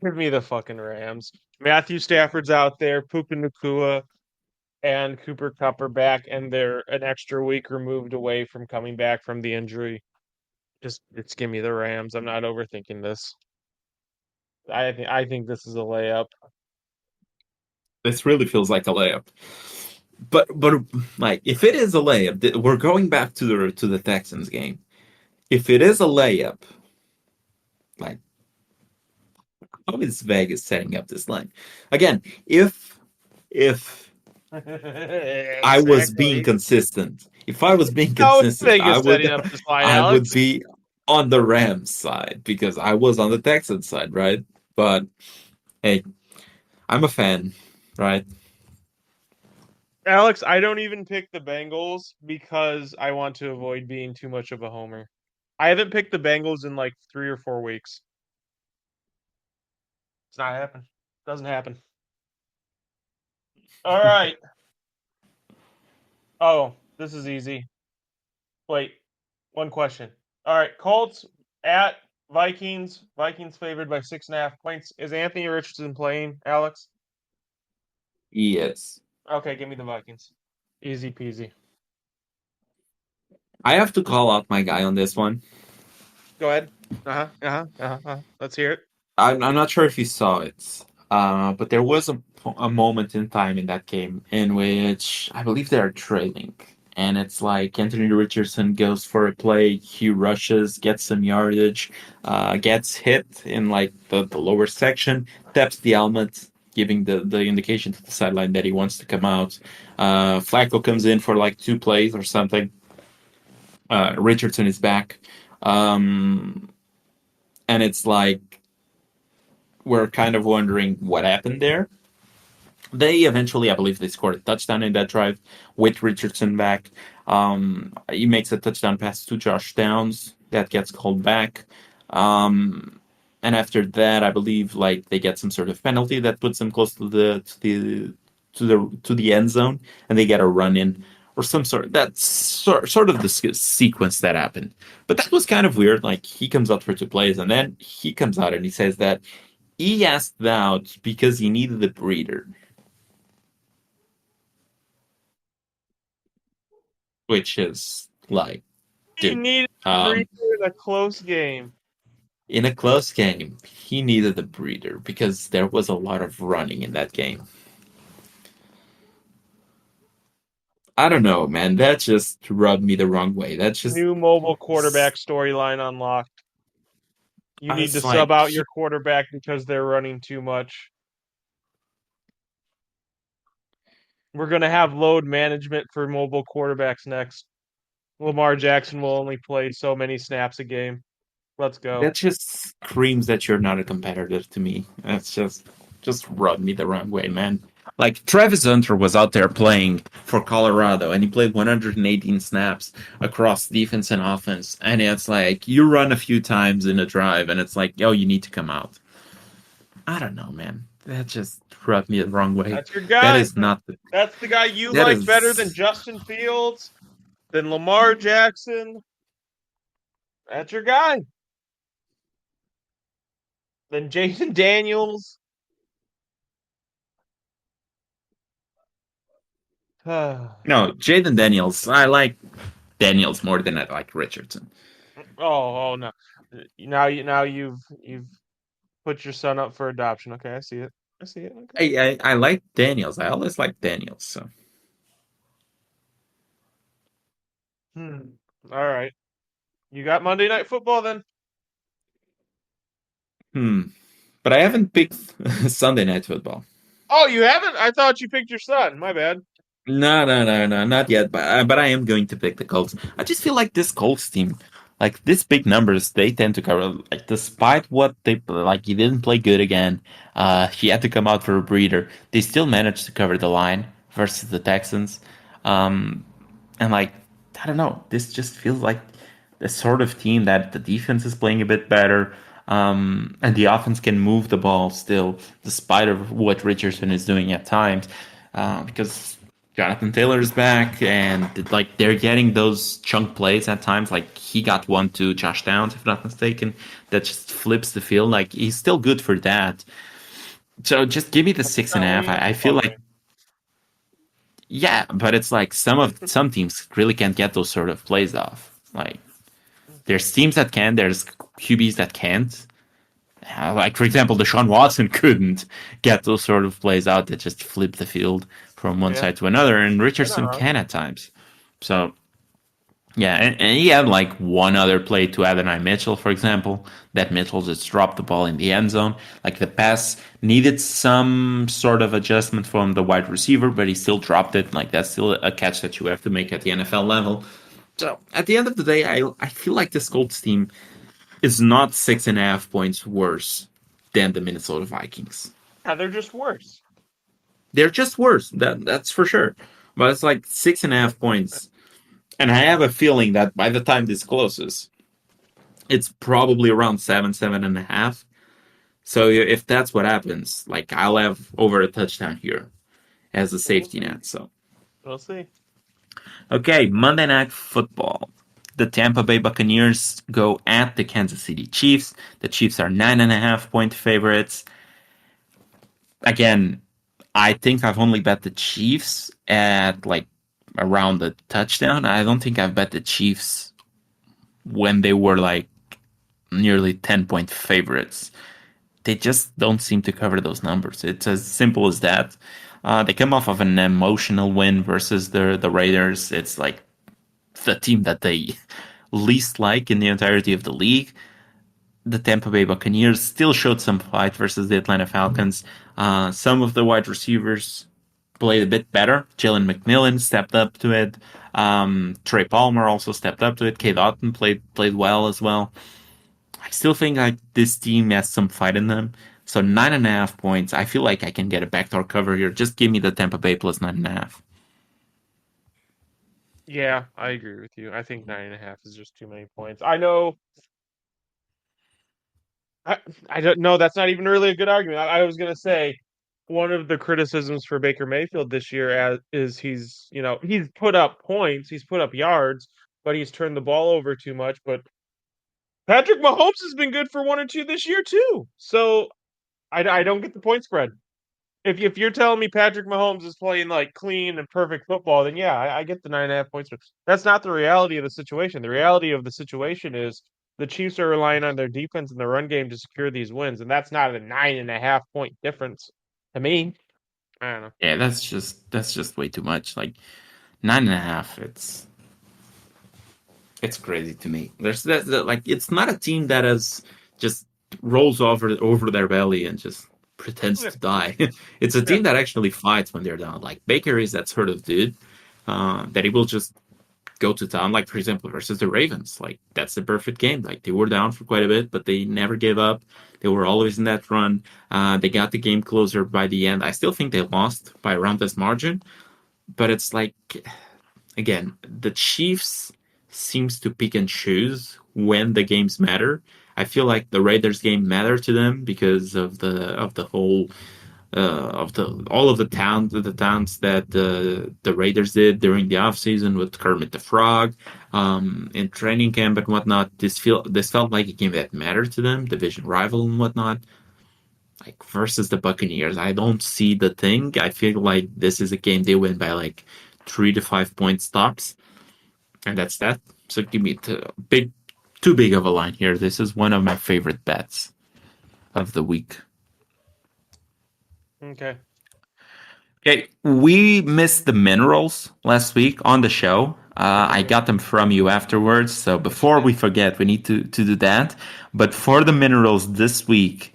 Give me the fucking Rams. Matthew Stafford's out there. Puka Nakua and Cooper Kupp are back, and they're an extra week removed away from coming back from the injury. Just give me the Rams. I'm not overthinking this. I think this is a layup. This really feels like a layup. But like if it is a layup, we're going back to the Texans game. If it is a layup, like how is Vegas setting up this line? Again, if I was being Exactly. consistent, if I was being How is consistent, Vegas setting up this line, I would Alex? be on the Rams side because I was on the Texans side, right? But hey, I'm a fan, right? Alex, I don't even pick the Bengals because I want to avoid being too much of a homer. I haven't picked the Bengals in like 3 or 4 weeks. It's not happening. Doesn't happen. All right. Oh, this is easy. Wait, one question. All right, Colts at Vikings. Vikings favored by 6.5 points. Is Anthony Richardson playing, Alex? Yes. Okay, give me the Vikings. Easy peasy. I have to call out my guy on this one. Go ahead. Let's hear it. I'm not sure if you saw it, but there was a moment in time in that game in which I believe they are trailing. And it's like Anthony Richardson goes for a play, he rushes, gets some yardage, gets hit in like the lower section, taps the helmet, giving the indication to the sideline that he wants to come out. Flacco comes in for like 2 plays or something. Richardson is back. And it's like we're kind of wondering what happened there. They eventually, I believe, they scored a touchdown in that drive with Richardson back. He makes a touchdown pass to Josh Downs that gets called back. And after that, I believe like they get some sort of penalty that puts them close to the end zone, and they get a run in or some sort. That's sort of the sequence that happened. But that was kind of weird. Like he comes out for 2 plays, and then he comes out and he says that he asked out because he needed a breather, which is like, He dude, needed a breather in a close game. in a close game, he needed a breather because there was a lot of running in that game. I don't know, man. That just rubbed me the wrong way. That's just, New mobile quarterback storyline unlocked. You I need to was sub like, out your quarterback because they're running too much. We're going to have load management for mobile quarterbacks next. Lamar Jackson will only play so many snaps a game. Let's go. that just screams that you're not a competitor to me. That's just rubbed me the wrong way, man. Like Travis Hunter was out there playing for Colorado, and he played 118 snaps across defense and offense. And it's like you run a few times in a drive, and it's like, yo, you need to come out. I don't know, man. That just rubbed me the wrong way. That's your That guy. is not the. That's the guy you That like better than is. Justin Fields. Then Lamar Jackson, that's your guy. Then Jason Daniels. Oh, No, Jaden Daniels. I like Daniels more than I like Richardson. oh no. Now you've put your son up for adoption. Okay, I see it. I see it. Okay. I like Daniels. I always like Daniels. So Hmm. All right. You got Monday Night Football then? hmm. But I haven't picked Sunday Night Football. Oh, you haven't? I thought you picked your son. My bad. No, not yet. But I am going to pick the Colts. I just feel like this Colts team, like these big numbers, they tend to cover. Like despite what they like, he didn't play good again. He had to come out for a breather. They still managed to cover the line versus the Texans. Um, and like I don't know, this just feels like the sort of team that the defense is playing a bit better. And the offense can move the ball still, despite of what Richardson is doing at times, because Jonathan Taylor's back, and like they're getting those chunk plays at times. Like he got one to Josh Downs, if not mistaken, that just flips the field. Like he's still good for that. So just give me the That's six and not a half. winning a I football feel like game. yeah, but it's like some teams really can't get those sort of plays off. Like there's teams that can, there's QBs that can't. Like for example, Deshaun Watson couldn't get those sort of plays out that just flip the field from one Yeah, side to another, and you're not Richardson wrong. can at times. So yeah, and he had like one other play to Adonai Mitchell, for example, that Mitchell just dropped the ball in the end zone. Like the pass needed some sort of adjustment from the wide receiver, but he still dropped it. Like that's still a catch that you have to make at the NFL level. So at the end of the day, I feel like this Colts team is not 6.5 points worse than the Minnesota Vikings. Yeah, they're just worse. They're just worse. That's for sure. But it's like 6.5 points. And I have a feeling that by the time this closes, it's probably around 7.5. So if that's what happens, like I'll have over a touchdown here as a We'll safety see. net. So We'll see. okay, Monday Night Football. The Tampa Bay Buccaneers go at the Kansas City Chiefs. The Chiefs are 9.5 point favorites. Again, I think I've only bet the Chiefs at like around the touchdown. I don't think I've bet the Chiefs when they were like nearly 10 point favorites. They just don't seem to cover those numbers. It's as simple as that. They come off of an emotional win versus the Raiders. It's like the team that they least like in the entirety of the league. The Tampa Bay Buccaneers still showed some fight versus the Atlanta Falcons. Some of the wide receivers played a bit better. Jalen McMillan stepped up to it. Trey Palmer also stepped up to it. Kate Otten played well as well. I still think like this team has some fight in them. So 9.5 points. I feel like I can get a backdoor cover here. Just give me the Tampa Bay plus 9.5. Yeah, I agree with you. I think 9.5 is just too many points. I know. I, I don't know. That's not even really a good argument. I was gonna say one of the criticisms for Baker Mayfield this year is he's put up points, he's put up yards, but he's turned the ball over too much. But Patrick Mahomes has been good for one or two this year too. So I don't get the point spread. If you're telling me Patrick Mahomes is playing like clean and perfect football, then yeah, I get the 9.5 points. That's not the reality of the situation. The reality of the situation is the Chiefs are relying on their defense and their run game to secure these wins, and that's not a 9.5 point difference to me. I don't know. Yeah, that's just way too much. Like 9.5. It's crazy to me. There's like it's not a team that has just rolls over their belly and just pretends Yeah, to die. It's a yeah, team that actually fights when they're down. Like Baker is that sort of dude that he will just go to town. Like for example versus the Ravens. Like that's the perfect game. Like they were down for quite a bit, but they never gave up. They were always in that run. They got the game closer by the end. I still think they lost by around this margin, but it's like again, the Chiefs seems to pick and choose when the games matter. I feel like the Raiders game mattered to them because of the whole of the towns that the Raiders did during the offseason with Kermit the Frog, in training camp and whatnot. This felt like a game that mattered to them, division rival and whatnot. Like versus the Buccaneers, I don't see the thing. I feel like this is a game they win by like 3 to 5 point stops, and that's that. So give me too big of a line here. This is one of my favorite bets of the week. Okay. Okay, we missed the minerals last week on the show. I got them from you afterwards. So before we forget, we need to do that. But for the minerals this week,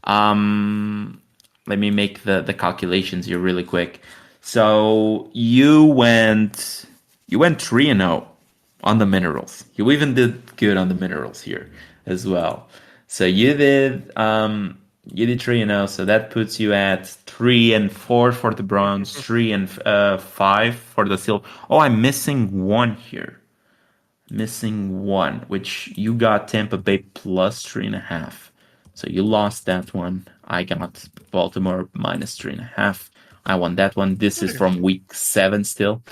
let me make the calculations here really quick. So you went 3-0 on the minerals. You even did good on the minerals here as well. So you did 3-0, so that puts you at 3-4 for the bronze, 3-5 for the silver. Oh, I'm missing one here. Missing one, which you got Tampa Bay plus 3.5. So you lost that one. I got Baltimore minus 3.5. I won that one. This is from week 7 still.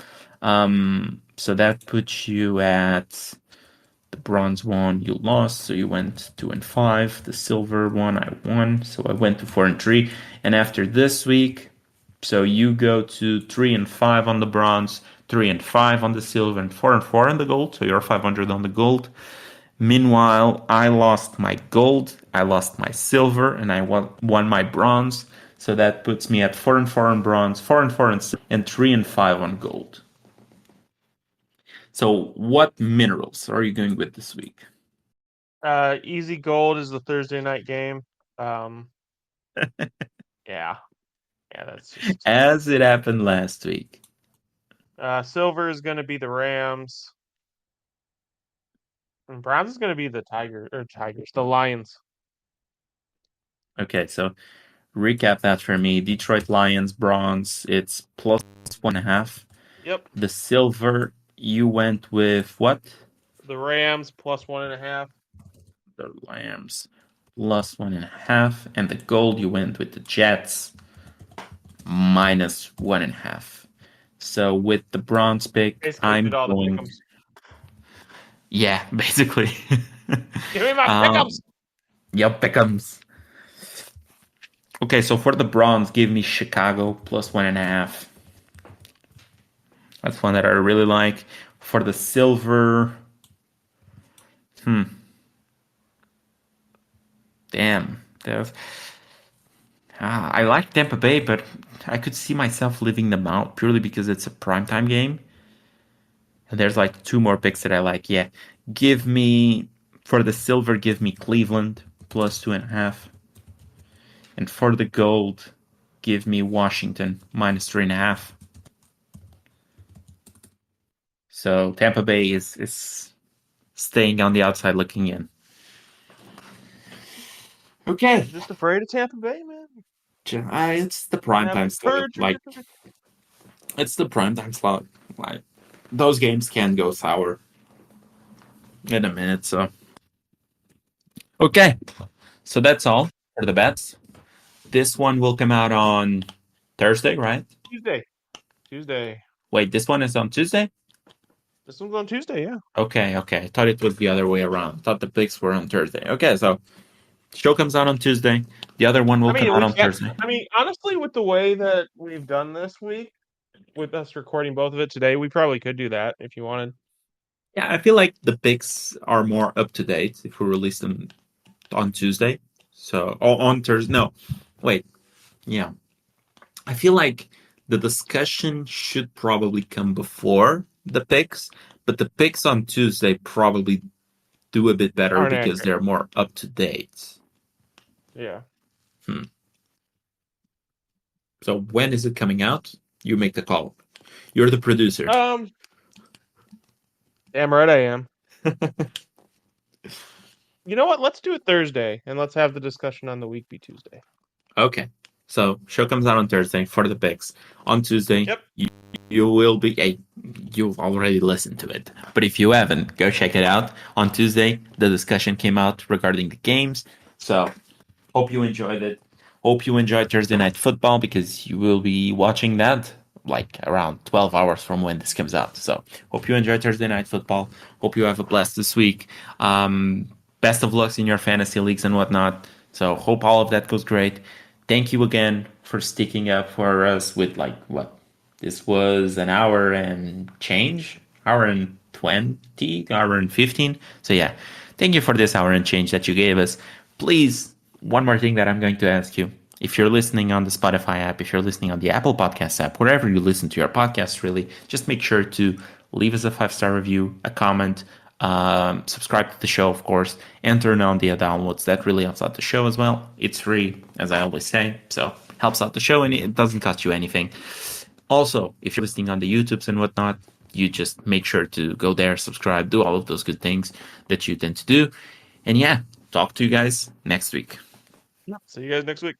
So that puts you at the bronze one. You lost, so you went 2-5. The silver one, I won, so I went to 4-3. And after this week, so you go to 3-5 on the bronze, 3-5 on the silver, and 4-4 on the gold. So you're 500 on the gold. Meanwhile, I lost my gold, I lost my silver, and I won my bronze. So that puts me at 4-4 on bronze, 4-4 on silver, and 3-5 on gold. So what minerals are you going with this week? Easy Gold is the Thursday night game. Yeah, that's just. As it happened last week. Silver is going to be the Rams. And Browns is going to be the Tigers, the Lions. Okay, so recap that for me. Detroit Lions, bronze, it's plus 1.5. Yep. The silver, you went with what? The Rams plus 1.5. The Rams plus 1.5. And the gold, you went with the Jets minus 1.5. So with the bronze pick, Basically I'm did all the going. pick'ems. Yeah, basically. Give me my pick'ems. Yep, pick'ems. Okay, so for the bronze, give me Chicago plus 1.5. That's one that I really like. For the silver, damn. I like Tampa Bay, but I could see myself leaving them out purely because it's a primetime game. And there's like 2 more picks that I like. Yeah, for the silver, give me Cleveland plus 2.5. And for the gold, give me Washington minus 3.5. So Tampa Bay is staying on the outside looking in. Okay. Just afraid of Tampa Bay, man. It's the primetime slot. Like, it's the primetime slot. Like, those games can go sour in a minute. So, okay. So that's all for the bets. This one will come out on Thursday, right? Tuesday. Wait, this one is on Tuesday? This one's on Tuesday, yeah. Okay. I thought it was the other way around. I thought the picks were on Thursday. Okay, so show comes out on Tuesday. The other one will come out on Thursday. I mean, honestly, with the way that we've done this week, with us recording both of it today, we probably could do that if you wanted. Yeah, I feel like the picks are more up to date if we release them on Tuesday. So, on Thursday. No, wait. Yeah. I feel like the discussion should probably come before the picks, but the picks on Tuesday probably do a bit better because they're more up to date. Yeah. So when is it coming out? You make the call. You're the producer. Damn right I am. You know what? Let's do it Thursday, and let's have the discussion on the week be Tuesday. Okay. So show comes out on Thursday for the picks. On Tuesday, yep. you will be. You've already listened to it, but if you haven't, go check it out. On Tuesday, the discussion came out regarding the games. So hope you enjoyed it. Hope you enjoyed Thursday Night Football because you will be watching that like around 12 hours from when this comes out. So hope you enjoyed Thursday Night Football. Hope you have a blast this week. Best of luck in your fantasy leagues and whatnot. So hope all of that goes great. Thank you again for sticking up for us with like what this was an hour and change, hour and 20, hour and 15. So yeah, thank you for this hour and change that you gave us. Please, one more thing that I'm going to ask you. If you're listening on the Spotify app, if you're listening on the Apple Podcast app, wherever you listen to your podcast, really, just make sure to leave us a 5-star review, a comment, subscribe to the show, of course, and turn on the downloads. That really helps out the show as well. It's free, as I always say, so helps out the show and it doesn't cost you anything. Also, if you're listening on the YouTubes and whatnot, you just make sure to go there, subscribe, do all of those good things that you tend to do. And yeah, talk to you guys next week. Yeah. See you guys next week.